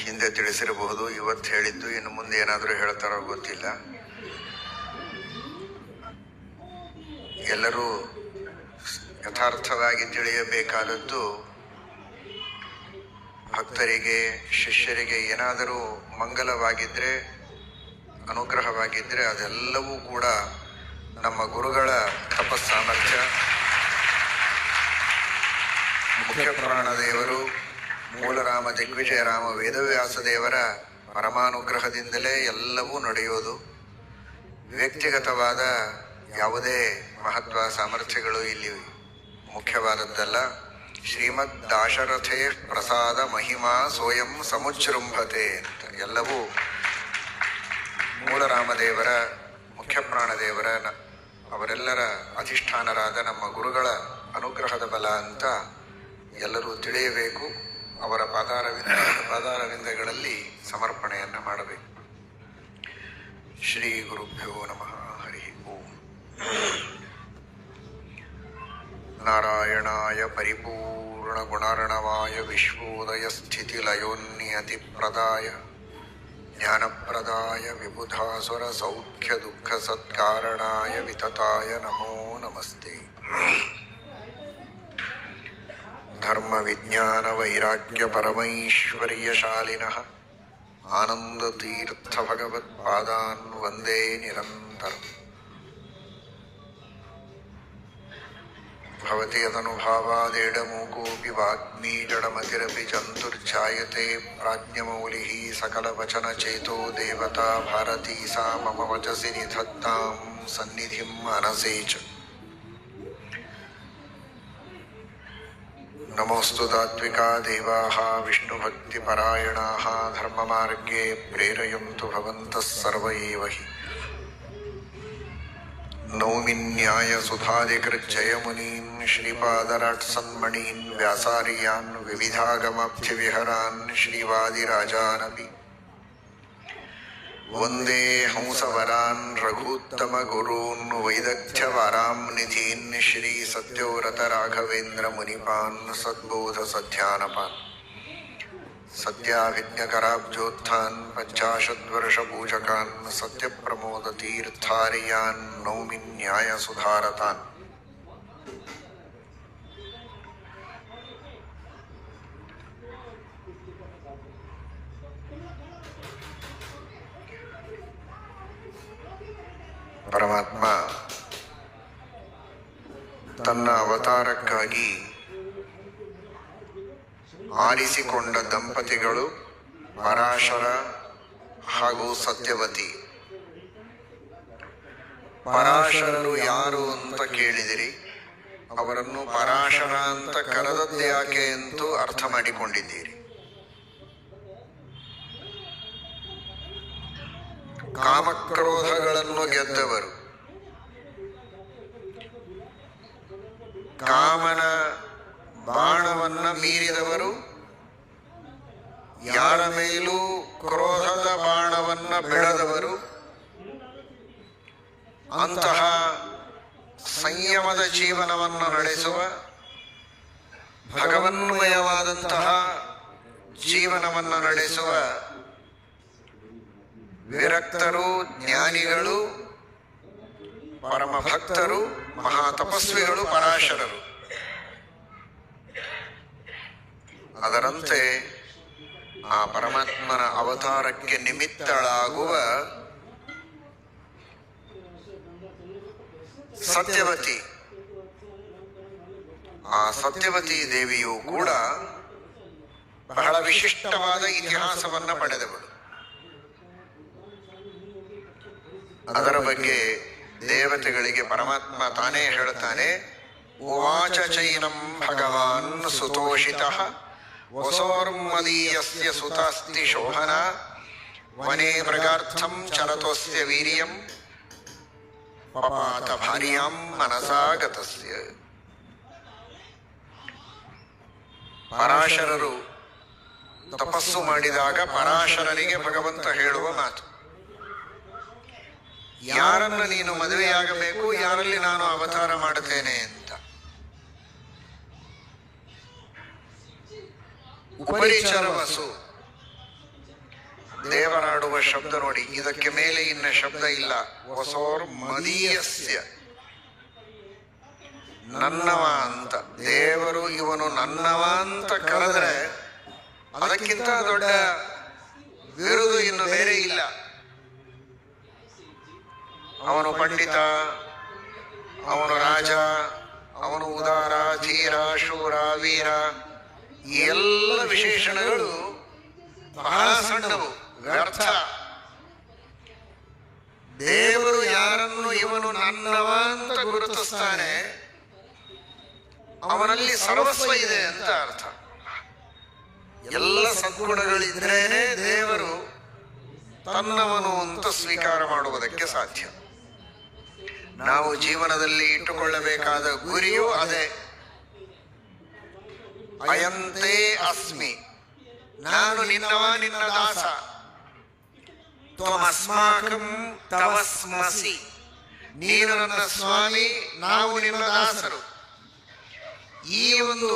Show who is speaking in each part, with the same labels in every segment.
Speaker 1: ಹಿಂದೆ ತಿಳಿಸಿರಬಹುದು. ಇವತ್ತು ಹೇಳಿದ್ದು ಇನ್ನು ಮುಂದೆ ಏನಾದರೂ ಹೇಳ್ತಾರೋ ಗೊತ್ತಿಲ್ಲ. ಎಲ್ಲರೂ ಯಥಾರ್ಥವಾಗಿ ತಿಳಿಯಬೇಕಾದದ್ದು, ಭಕ್ತರಿಗೆ ಶಿಷ್ಯರಿಗೆ ಏನಾದರೂ ಮಂಗಲವಾಗಿದ್ದರೆ, ಅನುಗ್ರಹವಾಗಿದ್ದರೆ ಅದೆಲ್ಲವೂ ಕೂಡ ನಮ್ಮ ಗುರುಗಳ ತಪಸ್ಸಾಮರ್ಥ್ಯ, ಮುಖ್ಯ ಪ್ರಾಣದೇವರು, ಮೂಲರಾಮ ದಿಗ್ವಿಜಯರಾಮ ವೇದವ್ಯಾಸ ದೇವರ ಪರಮಾನುಗ್ರಹದಿಂದಲೇ ಎಲ್ಲವೂ ನಡೆಯೋದು. ವ್ಯಕ್ತಿಗತವಾದ ಯಾವುದೇ ಮಹತ್ವ ಸಾಮರ್ಥ್ಯಗಳು ಇಲ್ಲಿ ಮುಖ್ಯವಾದದ್ದಲ್ಲ. ಶ್ರೀಮದ್ ದಾಶರಥೇ ಪ್ರಸಾದ ಮಹಿಮಾ ಸ್ವಯಂ ಸಮುಜೃಂಭತೆ ಅಂತ ಎಲ್ಲವೂ ಮೂಲರಾಮದೇವರ, ಮುಖ್ಯ ಪ್ರಾಣದೇವರ, ಅವರೆಲ್ಲರ ಅಧಿಷ್ಠಾನರಾದ ನಮ್ಮ ಗುರುಗಳ ಅನುಗ್ರಹದ ಬಲ ಅಂತ ಎಲ್ಲರೂ ತಿಳಿಯಬೇಕು. ಅವರ ಪಾದಾರವಿಂದಗಳಲ್ಲಿ ಸಮರ್ಪಣೆಯನ್ನು ಮಾಡಬೇಕು. ಶ್ರೀ ಗುರುಭ್ಯೋ ನಮಃ. ಹರಿ ಓಂ. ನಾರಾಯಣಾಯ ಪರಿಪೂರ್ಣ ಗುಣಾರ್ಣವಾಯ ವಿಶ್ವೋದಯ ಸ್ಥಿತಿ ಲಯೋನ್ನಿಯತಿ ಪ್ರದಾಯ ಜ್ಞಾನಪ್ರದಾಯ ವಿಬುಧಾಸುರ ಸೌಖ್ಯ ದುಃಖ ಸತ್ಕಾರಣಾಯ ವಿತತಾಯ ನಮೋ ನಮಸ್ತೆ. ಧರ್ಮ ವಿಜ್ಞಾನ ವೈರಾಗ್ಯ ಪರಮೈಶ್ವರ್ಯಶಾಲಿನಃ ಆನಂದ ತೀರ್ಥ ಭಗವತ್ಪಾದಾನ್ ವಂದೇ ನಿರಂತರಂ. ಭವತಿ ಯದನುಭಾವಾದೇಡಮೂಕೋಪಿ ವಾಗ್ಮೀ ಜಡಮತಿರಪಿ ಚಂತುರ್ಛಾಯತೆ ಪ್ರಾಜ್ಞಮೌಲಿಃ ಸಕಲವಚನಚೇತೋ ದೇವತಾ ಭಾರತೀ ಸಾ ಮಮ ವಚಸಿ ನಿಧತ್ತಾಂ ಸನ್ನಿಧಿಂ ಮನಸೇ ಚ. ನಮೋಸ್ತು ತಾತ್ವಿಕಾ ದೇವಾಃ ವಿಷ್ಣುಭಕ್ತಿಪರಾಯಣಾಃ ಧರ್ಮಮಾರ್ಗೇ ಪ್ರೇರಯಂತು ಭವಂತಃ ಸರ್ವ ಏವ ಹಿ. ನೌಮಿ ನ್ಯಾಯಸುಧಾದಿಕೃಜ್ಜಯಮುನೀನ್ ಶ್ರೀಪಾದರಾಟ್ಸನ್ಮಣೀನ್ ವ್ಯಾಸಾರ್ಯಾನ್ ವಿವಿಧಾಗಮಾಬ್ಧಿವಿಹರಾನ್ ಶ್ರೀವಾದಿರಾಜಾನಪಿ ವಂದೇ ಹಂಸವರಾನ್ ರಘೂತ್ತಮ ಗುರೂನ್ ವೈದಗ್ಧ್ಯವಾರಾಂ ನಿಧೀನ್ ಶ್ರೀ ಸತ್ಯೋರತ ರಾಘವೇಂದ್ರ ಮುನಿಪಾನ್ ಸದ್ಬೋಧ ಸಧ್ಯಾನಪಾನ್ ಸತ್ಯಾಭಿಜ್ಞಕರಾಬ್ಜೋತ್ಥಾನ್ ಪಂಚಾಶದ್ವರ್ಷ ಪೂಜಕಾನ್ ಸತ್ಯಪ್ರಮೋದ ತೀರ್ಥಾರ್ಯಾನ್ ನೌಮಿ ನ್ಯಾಯ ಸುಧಾರತಾನ್. ಪರಮಾತ್ಮ ತನ್ನ ಅವತಾರಕ್ಕಾಗಿ ಆರಿಸಿಕೊಂಡ ದಂಪತಿಗಳು ಪರಾಶರ ಹಾಗೂ ಸತ್ಯವತಿ. ಪರಾಶರರು ಯಾರು ಅಂತ ಕೇಳಿದಿರಿ. ಅವರನ್ನು ಪರಾಶರ ಅಂತ ಕರೆದದ್ಯಾಕೆ ಅಂತೂ ಅರ್ಥ ಮಾಡಿಕೊಂಡಿದ್ದೀರಿ. ಕಾಮಕ್ರೋಧಗಳನ್ನು ಗೆದ್ದವರು, ಕಾಮನ ಬಾಣವನ್ನ ಮೀರಿದವರು, ಯಾರ ಮೇಲೂ ಕ್ರೋಧದ ಬಾಣವನ್ನ ಬಿಡದವರು, ಅಂತಹ ಸಂಯಮದ ಜೀವನವನ್ನು ನಡೆಸುವ, ಭಗವನ್ಮಯವಾದಂತಹ ಜೀವನವನ್ನು ನಡೆಸುವ ವಿರಕ್ತರು, ಜ್ಞಾನಿಗಳು, ಪರಮ ಭಕ್ತರು, ಮಹಾ ತಪಸ್ವಿಗಳು ಪರಾಶರರು. ಅದರಂತೆ ಆ ಪರಮಾತ್ಮನ ಅವತಾರಕ್ಕೆ ನಿಮಿತ್ತಳಾಗುವ ಸತ್ಯವತಿ, ಆ ಸತ್ಯವತಿ ದೇವಿಯು ಕೂಡ ಬಹಳ ವಿಶಿಷ್ಟವಾದ ಇತಿಹಾಸವನ್ನ ಪಡೆದವಳು. ಅದರ ಬಗ್ಗೆ ದೇವತೆಗಳಿಗೆ ಪರಮಾತ್ಮ ತಾನೇ ಹೇಳ್ತಾನೆ. ಉವಾಚ ಚೈನಂ ಭಗವಾನ್ ಸುತೋಷಿತಃ ವಸೋರ್ಮದೀಯಸ್ಯ ಸುತಾಸ್ತಿ ಶೋಭನ ವನೇ ಮೃಗಾರ್ಥಂ ಚರತೋಸ್ಯ ವೀರ್ಯಂ ಪಪಾತ ಭಾರ್ಯಾಂ ಮನಸಾಗತಸ್ಯ. ಪರಾಶರರು ತಪಸ್ಸು ಮಾಡಿದಾಗ ಪರಾಶರರಿಗೆ ಭಗವಂತ ಹೇಳುವ ಮಾತು, ಯಾರನ್ನ ನೀನು ಮದುವೆಯಾಗಬೇಕು, ಯಾರಲ್ಲಿ ನಾನು ಅವತಾರ ಮಾಡುತ್ತೇನೆ ಅಂತ. ಉಪರಿಚರ ವಸು, ದೇವರಾಡುವ ಶಬ್ದ ನೋಡಿ, ಇದಕ್ಕೆ ಮೇಲೆ ಇನ್ನ ಶಬ್ದ ಇಲ್ಲ. ಹೊಸೋರ್ ಮದೀಯಸ್ಯ, ನನ್ನವ ಅಂತ. ದೇವರು ಇವನು ನನ್ನವ ಅಂತ ಕರೆದ್ರೆ ಅದಕ್ಕಿಂತ ದೊಡ್ಡ ಬಿರುದು ಇನ್ನು ಬೇರೆ ಇಲ್ಲ. ಅವನು ಪಂಡಿತ, ಅವನು ರಾಜ, ಅವನು ಉದಾರ, ಧೀರ, ಶೂರ, ವೀರ, ಈ ಎಲ್ಲ ವಿಶೇಷಣಗಳು ಬಹಳ ಸಣ್ಣವು, ವ್ಯರ್ಥ. ದೇವರು ಯಾರನ್ನು ಇವನು ನನ್ನವ ಅಂತ ಗುರುತಿಸ್ತಾನೆ ಅವನಲ್ಲಿ ಸರ್ವಸ್ವ ಇದೆ ಅಂತ ಅರ್ಥ. ಎಲ್ಲ ಸದ್ಗುಣಗಳಿದ್ರೇನೆ ದೇವರು ತನ್ನವನು ಅಂತ ಸ್ವೀಕಾರ ಮಾಡುವುದಕ್ಕೆ ಸಾಧ್ಯ. ನಾವು ಜೀವನದಲ್ಲಿ ಇಟ್ಟುಕೊಳ್ಳಬೇಕಾದ ಗುರಿಯೂ ಅದೇ. ಅಯಂತೆ ಅಸ್ಮಿ, ನಾನು ನಿನ್ನವ, ನಿನ್ನ ದಾಸ. ತ್ವಮಸ್ಮಾಕಂ ತವಸ್ಮಸಿ, ನೀನು ನನ್ನ ಸ್ವಾಮಿ, ನಾವು ನಿನ್ನ ದಾಸರು. ಈ ಒಂದು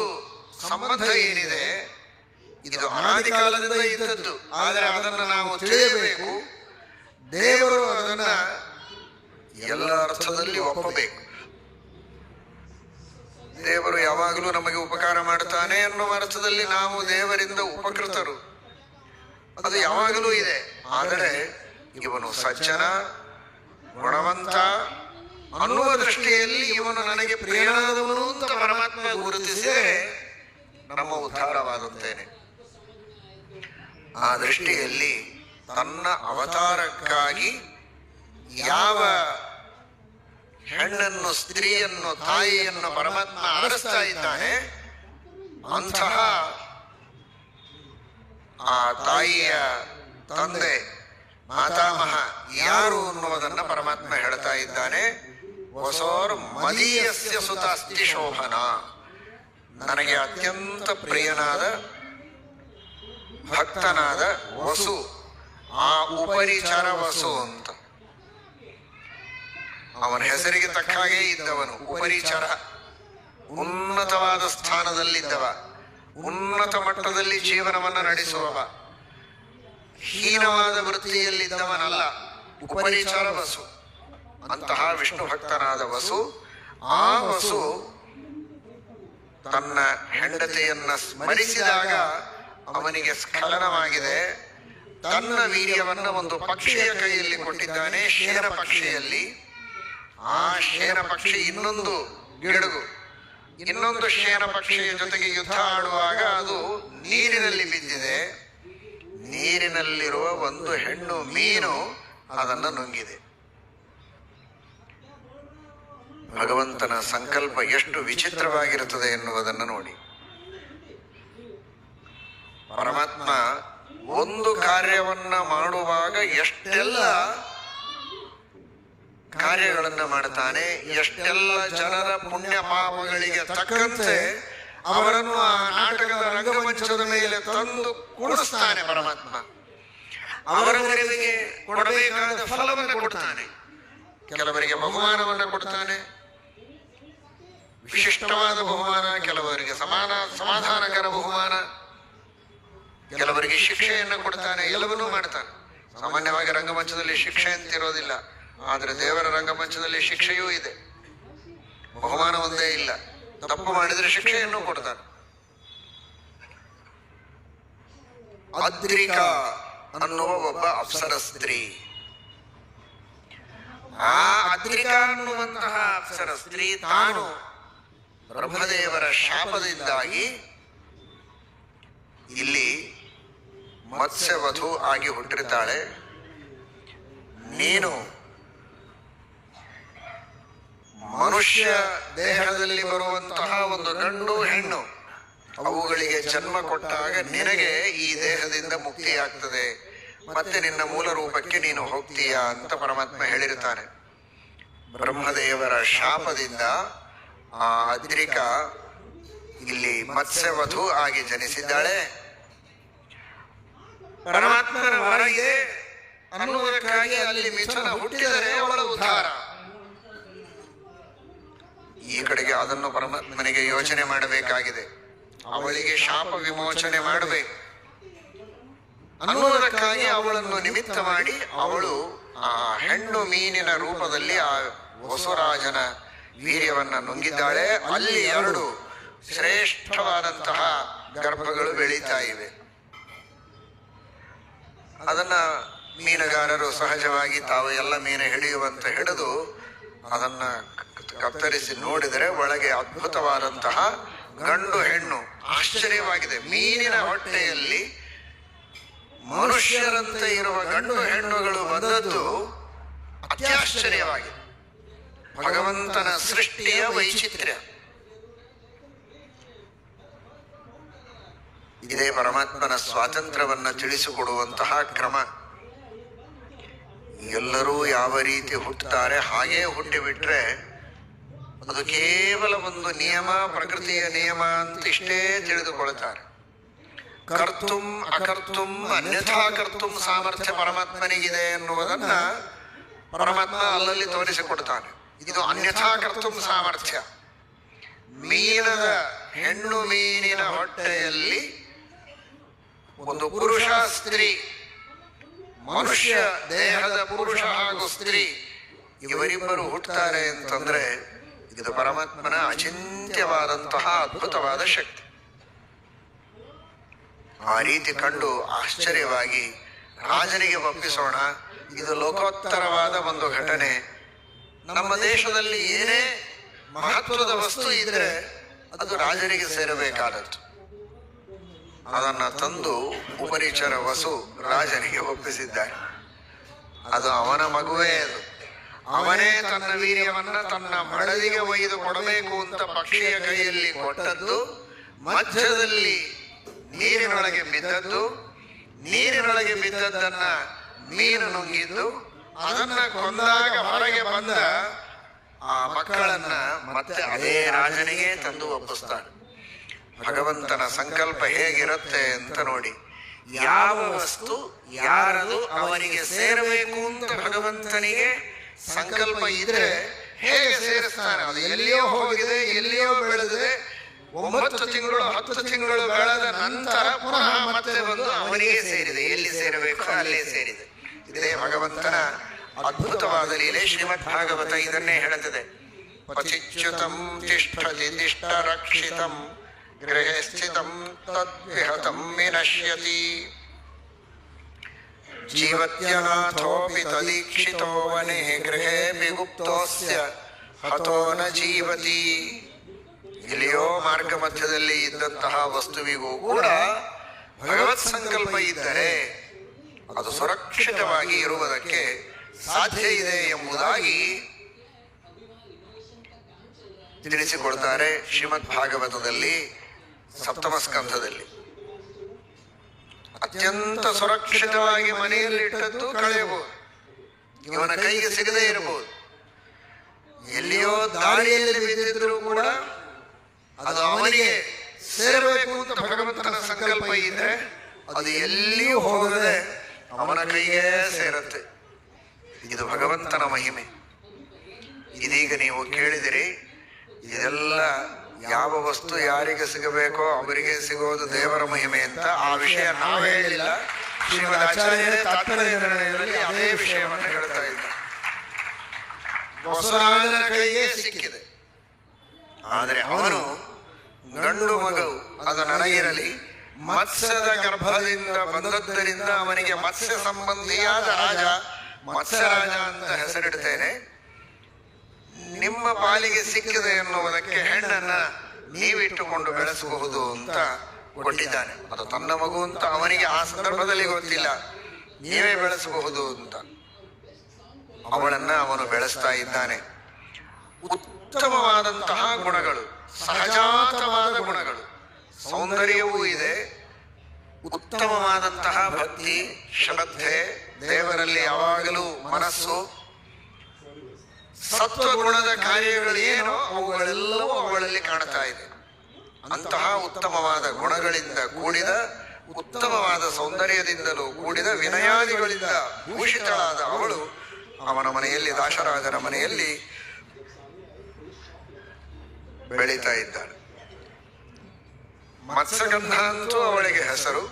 Speaker 1: ಸಂಬಂಧ ಏನಿದೆ ಇದು ಅನಾದಿ ಕಾಲದಿಂದ ಇದ್ದದ್ದು. ಆದರೆ ಅದನ್ನು ನಾವು ತಿಳಿಯಬೇಕು. ದೇವರು ಅದನ್ನ ಎಲ್ಲ ಅರ್ಥದಲ್ಲಿ ಒಪ್ಪಬೇಕು. ದೇವರು ಯಾವಾಗಲೂ ನಮಗೆ ಉಪಕಾರ ಮಾಡುತ್ತಾನೆ ಎನ್ನುವ ಅರ್ಥದಲ್ಲಿ ನಾವು ದೇವರಿಂದ ಉಪಕೃತರು, ಅದು ಯಾವಾಗಲೂ ಇದೆ. ಆದರೆ ಇವನು ಸಜ್ಜನ, ಗುಣವಂತ ಅನ್ನುವ ದೃಷ್ಟಿಯಲ್ಲಿ ಇವನು ನನಗೆ ಪ್ರಿಯನಾದವನು ಅಂತ ಪರಮಾತ್ಮ ಗುರುತಿಸಿದರೆ ನಮ್ಮ ಉದ್ಧಾರವಾಗುತ್ತೇನೆ. ಆ ದೃಷ್ಟಿಯಲ್ಲಿ ತನ್ನ ಅವತಾರಕ್ಕಾಗಿ ಯಾವ ಹೆಣ್ಣನ್ನು, ಸ್ತ್ರೀಯನ್ನು, ತಾಯಿಯನ್ನು ಪರಮಾತ್ಮ ಆರಿಸ್ತಾ ಇದ್ದಾನೆ, ಅಂತಹ ಆ ತಾಯಿಯ ತಂದೆ ಮಾತಾಮಹ ಯಾರು ಅನ್ನುವುದನ್ನು ಪರಮಾತ್ಮ ಹೇಳ್ತಾ ಇದ್ದಾನೆ. ವಸೋರ್ ಮದೀಯಸ್ಯ ಸುತಾಸ್ತಿ ಶೋಭನ, ನನಗೆ ಅತ್ಯಂತ ಪ್ರಿಯನಾದ ಭಕ್ತನಾದ ವಸು, ಆ ಉಪರಿಚರ ವಸು ಅಂತ ಅವನ ಹೆಸರಿಗೆ ತಕ್ಕ ಹಾಗೆ ಇದ್ದವನು. ಉಪರಿಚರ, ಉನ್ನತವಾದ ಸ್ಥಾನದಲ್ಲಿದ್ದವ, ಉನ್ನತ ಮಟ್ಟದಲ್ಲಿ ಜೀವನವನ್ನು ನಡೆಸುವವ, ಹೀನವಾದ ವೃತ್ತಿಯಲ್ಲಿದ್ದವನಲ್ಲ. ಉಪರಿಚರ ವಸು, ಅಂತಹ ವಿಷ್ಣು ಭಕ್ತನಾದ ವಸು. ಆ ವಸು ತನ್ನ ಹೆಂಡತಿಯನ್ನ ಸ್ಮರಿಸಿದಾಗ ಅವನಿಗೆ ಸ್ಖಲನವಾಗಿದೆ. ತನ್ನ ವೀರ್ಯವನ್ನ ಒಂದು ಪಕ್ಷಿಯ ಕೈಯಲ್ಲಿ ಕೊಟ್ಟಿದ್ದಾನೆ, ಶೇನ ಪಕ್ಷಿಯಲ್ಲಿ. ಆ ಶೇನ ಪಕ್ಷಿ ಇನ್ನೊಂದು ಗಿಡುಗು, ಇನ್ನೊಂದು ಶೇನ ಪಕ್ಷಿಯ ಜೊತೆಗೆ ಯುದ್ಧ ಆಡುವಾಗ ಅದು ನೀರಿನಲ್ಲಿ ಬಿದ್ದಿದೆ. ನೀರಿನಲ್ಲಿರುವ ಒಂದು ಹೆಣ್ಣು ಮೀನು ಅದನ್ನು ನುಂಗಿದೆ. ಭಗವಂತನ ಸಂಕಲ್ಪ ಎಷ್ಟು ವಿಚಿತ್ರವಾಗಿರುತ್ತದೆ ಎನ್ನುವುದನ್ನು ನೋಡಿ. ಪರಮಾತ್ಮ ಒಂದು ಕಾರ್ಯವನ್ನ ಮಾಡುವಾಗ ಎಷ್ಟೆಲ್ಲ ಕಾರ್ಯಗಳನ್ನು ಮಾಡ್ತಾನೆ, ಎಷ್ಟೆಲ್ಲ ಜನರ ಪುಣ್ಯ ಪಾಪಗಳಿಗೆ ತಕ್ಕಂತೆ ಅವರನ್ನು ಆ ನಾಟಕದ ರಂಗಮಂಚದ ಮೇಲೆ ತಂದು ಕೂಡಿಸ್ತಾನೆ. ಪರಮಾತ್ಮ ಅವರವರಿಗೆ ಕೊಡಬೇಕಾದ ಫಲವನ್ನು ಕೊಡ್ತಾನೆ. ಕೆಲವರಿಗೆ ಬಹುಮಾನವನ್ನು ಕೊಡ್ತಾನೆ, ವಿಶಿಷ್ಟವಾದ ಬಹುಮಾನ, ಕೆಲವರಿಗೆ ಸಮಾಧಾನಕರ ಬಹುಮಾನ, ಕೆಲವರಿಗೆ ಶಿಕ್ಷೆಯನ್ನು ಕೊಡ್ತಾನೆ, ಎಲ್ಲವನ್ನೂ ಮಾಡ್ತಾನೆ. ಸಾಮಾನ್ಯವಾಗಿ ರಂಗಮಂಚದಲ್ಲಿ ಶಿಕ್ಷೆ ಅಂತಿರೋದಿಲ್ಲ, ಆದರೆ ದೇವರ ರಂಗಮಂಚದಲ್ಲಿ ಶಿಕ್ಷೆಯೂ ಇದೆ, ಬಹುಮಾನ ಒಂದೇ ಇಲ್ಲ. ತಪ್ಪು ಮಾಡಿದರೆ ಶಿಕ್ಷೆಯನ್ನು ಕೊಡ್ತಾನೆ. ಅದ್ರಿಕಾ ಅನ್ನುವ ಒಬ್ಬ ಅಪ್ಸರ ಸ್ತ್ರೀ, ಆ ಅದ್ರಿಕಾ ಅನ್ನುವಂತಹ ಅಪ್ಸರ ಸ್ತ್ರೀ ತಾನು ಬ್ರಹ್ಮದೇವರ ಶಾಪದಿಂದಾಗಿ ಇಲ್ಲಿ ಮತ್ಸ್ಯವಧು ಆಗಿ ಹುಟ್ಟಿರ್ತಾಳೆ. ನೀನು ಮನುಷ್ಯ ದೇಹದಲ್ಲಿ ಬರುವಂತಹ ಒಂದು ಗಂಡು ಹೆಣ್ಣು ಅವುಗಳಿಗೆ ಜನ್ಮ ಕೊಟ್ಟಾಗ ನಿನಗೆ ಈ ದೇಹದಿಂದ ಮುಕ್ತಿಯಾಗ್ತದೆ, ಮತ್ತೆ ನಿನ್ನ ಮೂಲ ರೂಪಕ್ಕೆ ನೀನು ಹೋಗ್ತೀಯಾ ಅಂತ ಪರಮಾತ್ಮ ಹೇಳಿರ್ತಾನೆ. ಬ್ರಹ್ಮದೇವರ ಶಾಪದಿಂದ ಆ ಅದ್ರಿಕಾ ಇಲ್ಲಿ ಮತ್ಸ್ಯವಧು ಆಗಿ ಜನಿಸಿದ್ದಾಳೆ. ಪರಮಾತ್ಮನ ವರ ಇದೆ ಅನ್ನುವುದಕ್ಕಾಗಿ ಅಲ್ಲಿ ಮಿಥುನ ಹುಟ್ಟಿದರೆ ಅವಳ ಉದ್ಧಾರ. ಈ ಕಡೆಗೆ ಅದನ್ನು ಪರಮಾತ್ಮನಿಗೆ ಯೋಚನೆ ಮಾಡಬೇಕಾಗಿದೆ. ಅವಳಿಗೆ ಶಾಪ ವಿಮೋಚನೆ ಮಾಡಬೇಕು. ಅನ್ನುವುದಕ್ಕಾಗಿ ಅವಳನ್ನು ನಿಮಿತ್ತ ಮಾಡಿ ಅವಳು ಆ ಹೆಣ್ಣು ಮೀನಿನ ರೂಪದಲ್ಲಿ ಆ ವಸುರಾಜನ ವೀರ್ಯವನ್ನ ನುಂಗಿದ್ದಾಳೆ. ಅಲ್ಲಿ 2 ಶ್ರೇಷ್ಠವಾದಂತಹ ಗರ್ಭಗಳು ಬೆಳೀತಾ ಇವೆ. ಅದನ್ನ ಮೀನುಗಾರರು ಸಹಜವಾಗಿ ತಾವು ಎಲ್ಲ ಮೀನು ಹಿಡಿಯುವಂತ ಹಿಡಿದು ಅದನ್ನ ಕತ್ತರಿಸಿ ನೋಡಿದರೆ ಒಳಗೆ ಅದ್ಭುತವಾದಂತಹ ಗಂಡು ಹೆಣ್ಣು. ಆಶ್ಚರ್ಯವಾಗಿದೆ. ಮೀನಿನ ಹೊಟ್ಟೆಯಲ್ಲಿ ಮನುಷ್ಯರಂತೆ ಇರುವ ಗಂಡು ಹೆಣ್ಣುಗಳು ಬಂದದ್ದು ಅತ್ಯಾಶ್ಚರ್ಯವಾಗಿದೆ. ಭಗವಂತನ ಸೃಷ್ಟಿಯ ವೈಚಿತ್ರ್ಯ. ಇದೇ ಪರಮಾತ್ಮನ ಸ್ವಾತಂತ್ರ್ಯವನ್ನ ತಿಳಿಸಿಕೊಡುವಂತಹ ಕ್ರಮ. ಎಲ್ಲರೂ ಯಾವ ರೀತಿ ಹುಟ್ಟುತ್ತಾರೆ ಹಾಗೇ ಹುಟ್ಟಿಬಿಟ್ರೆ ಅದು ಕೇವಲ ಒಂದು ನಿಯಮ, ಪ್ರಕೃತಿಯ ನಿಯಮ ಅಂತ ಇಷ್ಟೇ ತಿಳಿದುಕೊಳ್ತಾರೆ. ಕರ್ತುಂ ಅಕರ್ತುಂ ಅನ್ಯಥಾ ಕರ್ತುಂ ಸಾಮರ್ಥ್ಯ ಪರಮಾತ್ಮನಿಗಿದೆ ಎನ್ನುವುದನ್ನ ಪರಮಾತ್ಮ ಅಲ್ಲಲ್ಲಿ ತೋರಿಸಿಕೊಡ್ತಾನೆ. ಇದು ಅನ್ಯಥಾ ಕರ್ತುಂ ಸಾಮರ್ಥ್ಯ. ಮೀನದ ಹೆಣ್ಣು ಮೀನಿನ ಹೊಟ್ಟೆಯಲ್ಲಿ ಒಂದು ಪುರುಷ ಸ್ತ್ರೀ, ಮನುಷ್ಯ ದೇಹದ ಪುರುಷ ಹಾಗೂ ಸ್ತ್ರೀ ಇವರಿಬ್ಬರು ಹುಟ್ಟುತ್ತಾರೆ ಅಂತಂದ್ರೆ ಇದು ಪರಮಾತ್ಮನ ಅಚಿಂತ್ಯವಾದಂತಹ ಅದ್ಭುತವಾದ ಶಕ್ತಿ. ಆ ರೀತಿ ಕಂಡು ಆಶ್ಚರ್ಯವಾಗಿ ರಾಜನಿಗೆ ಒಪ್ಪಿಸೋಣ. ಇದು ಲೋಕೋತ್ತರವಾದ ಒಂದು ಘಟನೆ. ನಮ್ಮ ದೇಶದಲ್ಲಿ ಏನೇ ಮಹತ್ವದ ವಸ್ತು ಇದ್ರೆ ಅದು ರಾಜನಿಗೆ ಸೇರಬೇಕಾದದ್ದು. ಅದನ್ನ ತಂದು ಉಪರಿಚರ ವಸು ರಾಜನಿಗೆ ಒಪ್ಪಿಸಿದ್ದಾರೆ. ಅದು ಅವನ ಮಗುವೇ. ಅದು ಅವನೇ ತನ್ನ ವೀರ್ಯವನ್ನ ತನ್ನ ಮಡದಿಗೆ ಒಯ್ದು ಕೊಡಬೇಕು ಅಂತ ಪಕ್ಷಿಯ ಕೈಯಲ್ಲಿ ಕೊಟ್ಟದ್ದು. ಮಧ್ಯದಲ್ಲಿ ನೀರಿನೊಳಗೆ ಬಿದ್ದದ್ದು. ನೀರಿನೊಳಗೆ ಬಿದ್ದದ್ದನ್ನ ಮೀನು ನುಂಗಿದ್ದು. ಅದನ್ನ ಕೊಂದಾಗ ಹೊರಗೆ ಬಂದ ಆ ಮಕ್ಕಳನ್ನ ಮತ್ತೆ ಅದೇ ರಾಜನಿಗೆ ತಂದು ಒಪ್ಪಿಸ್ತಾನೆ. ಭಗವಂತನ ಸಂಕಲ್ಪ ಹೇಗಿರುತ್ತೆ ಅಂತ ನೋಡಿ. ಯಾವ ವಸ್ತು ಯಾರದು ಅವನಿಗೆ ಸೇರಬೇಕು ಅಂತ ಭಗವಂತನಿಗೆ ಸಂಕಲ್ಪ ಇದ್ರೆ ಹೇಗೆ ಸೇರಿಸ್ತಾನೆ. ಅದು ಎಲ್ಲಿಯೋ ಹೋಗಿದೆ, ಎಲ್ಲಿಯೋ ಬೆಳೆದಿದೆ. 9 ತಿಂಗಳು 10 ತಿಂಗಳು ಬೆಳೆದ ನಂತರ ಪುನಃ ಮತ್ತೆ ಬಂದು ಅವನಿಗೆ ಸೇರಿದೆ. ಎಲ್ಲಿ ಸೇರಬೇಕು ಅಲ್ಲೇ ಸೇರಿದೆ. ಇದೇ ಭಗವಂತನ ಅದ್ಭುತವಾದ ಲೀಲೆ. ಶ್ರೀಮದ್ ಭಾಗವತ ಇದನ್ನೇ ಹೇಳುತ್ತದೆ. ಪತಿಚ್ಯುತಂ ತಿಷ್ಠತಿ ತಿಷ್ಠ ರಕ್ಷಿತಂ ಗೃಹೇ ಸ್ಥಿತಂ ತದ್ವಿಹತಂ ವಿನಶ್ಯತಿ ಜೀವತ್ಯನಾಥೋಪಿ ತದೀಕ್ಷಿತೋ ವನೇ ಗೃಹೇ ವಿಗುಪ್ತೋಸ್ಯ ಹತೋ ನ ಜೀವತಿ. ಇಲ್ಲಿಯೋ ಮಾರ್ಗ ಮಧ್ಯದಲ್ಲಿ ಇದ್ದಂತಹ ವಸ್ತುವಿಗೂ ಕೂಡ ಭಗವತ್ ಸಂಕಲ್ಪ ಇದ್ದರೆ ಅದು ಸುರಕ್ಷಿತವಾಗಿ ಇರುವುದಕ್ಕೆ ಸಾಧ್ಯ ಇದೆ ಎಂಬುದಾಗಿ ತಿಳಿಸಿಕೊಡ್ತಾರೆ ಶ್ರೀಮದ್ ಭಾಗವತದಲ್ಲಿ 7ಮ ಸ್ಕಂಧದಲ್ಲಿ. ಅತ್ಯಂತ ಸುರಕ್ಷಿತವಾಗಿ ಮನೆಯಲ್ಲಿಟ್ಟದ್ದು ಕಳೆಯಬಹುದು, ಇವನ ಕೈಗೆ ಸಿಗದೇ ಇರಬಹುದು. ಎಲ್ಲಿಯೋ ದಾರಿಯಲ್ಲಿ ಬಿದ್ದಿದ್ರೂ ಕೂಡ ಅದು ಅವನಿಗೆ ಸೇರಬೇಕು ಅಂತ ಭಗವಂತನ ಸಂಕಲ್ಪ ಇದ್ರೆ ಅದು ಎಲ್ಲಿಯೂ ಹೋಗದೆ ಅವನ ಕೈಗೆ ಸೇರುತ್ತೆ. ಇದು ಭಗವಂತನ ಮಹಿಮೆ. ಇದೀಗ ನೀವು ಕೇಳಿದಿರಿ, ಇದೆಲ್ಲ ಯಾವ ವಸ್ತು ಯಾರಿಗೆ ಸಿಗಬೇಕೋ ಅವರಿಗೆ ಸಿಗೋದು ದೇವರ ಮಹಿಮೆ ಅಂತ. ಆ ವಿಷಯ ನಾವು ಹೇಳಿಲ್ಲ. ಶ್ರೀಮದ್ ಆಚಾರ್ಯರೇ ತಾತ್ಪರ್ಯ ನಿರ್ಣಯದಲ್ಲಿ ಅದೇ ವಿಷಯವನ್ನು ಹೇಳ್ತಾ ಇದ್ದ. ವಸುರಾಜನ ಕೈಗೆ ಸಿಕ್ಕಿದೆ, ಆದರೆ ಅವನು ಗಂಡು ಮಗು ಅದು ನನಗಿರಲಿ, ಮತ್ಸ್ಯದ ಗರ್ಭದಿಂದ ಬಂದದ್ದರಿಂದ ಅವನಿಗೆ ಮತ್ಸ್ಯ ಸಂಬಂಧಿಯಾದ ರಾಜ, ಮತ್ಸ್ಯರಾಜ ಅಂತ ಹೆಸರಿಡ್ತೇನೆ. ನಿಮ್ಮ ಪಾಲಿಗೆ ಸಿಕ್ಕಿದೆ ಎನ್ನುವುದಕ್ಕೆ ಹೆಣ್ಣನ್ನ ನೀವಿಟ್ಟುಕೊಂಡು ಬೆಳೆಸಬಹುದು ಅಂತ ಕೊಟ್ಟಿದ್ದಾನೆ. ಅದು ತನ್ನ ಮಗು ಅಂತ ಅವನಿಗೆ ಆ ಸಂದರ್ಭದಲ್ಲಿ ಗೊತ್ತಿಲ್ಲ, ನೀವೇ ಬೆಳೆಸಬಹುದು ಅಂತ ಅವಳನ್ನ ಅವನು ಬೆಳೆಸ್ತಾ ಇದ್ದಾನೆ. ಉತ್ತಮವಾದಂತಹ ಗುಣಗಳು, ಸಹಜಾತವಾದ ಗುಣಗಳು, ಸೌಂದರ್ಯವೂ ಇದೆ, ಉತ್ತಮವಾದಂತಹ ಭಕ್ತಿ, ಶ್ರದ್ಧೆ, ದೇವರಲ್ಲಿ ಯಾವಾಗಲೂ ಮನಸ್ಸು, ಸತ್ವಗುಣದ ಕಾರ್ಯಗಳು ಏನೋ ಅವುಗಳೆಲ್ಲವೂ ಅವಳಲ್ಲಿ ಕಾಣ್ತಾ ಇದೆ. ಅಂತಹ ಉತ್ತಮವಾದ ಗುಣಗಳಿಂದ ಕೂಡಿದ, ಉತ್ತಮವಾದ ಸೌಂದರ್ಯದಿಂದಲೂ ಕೂಡಿದ, ವಿನಯಾದಿಗಳಿಂದ ಭೂಷಿತಳಾದ ಅವಳು ಅವನ ಮನೆಯಲ್ಲಿ, ದಾಶರಾಜನ ಮನೆಯಲ್ಲಿ ಬೆಳೀತಾ ಇದ್ದಾಳೆ. ಮತ್ಸ್ಯಗಂಧ ಅಂತೂ ಅವಳಿಗೆ ಹೆಸರು.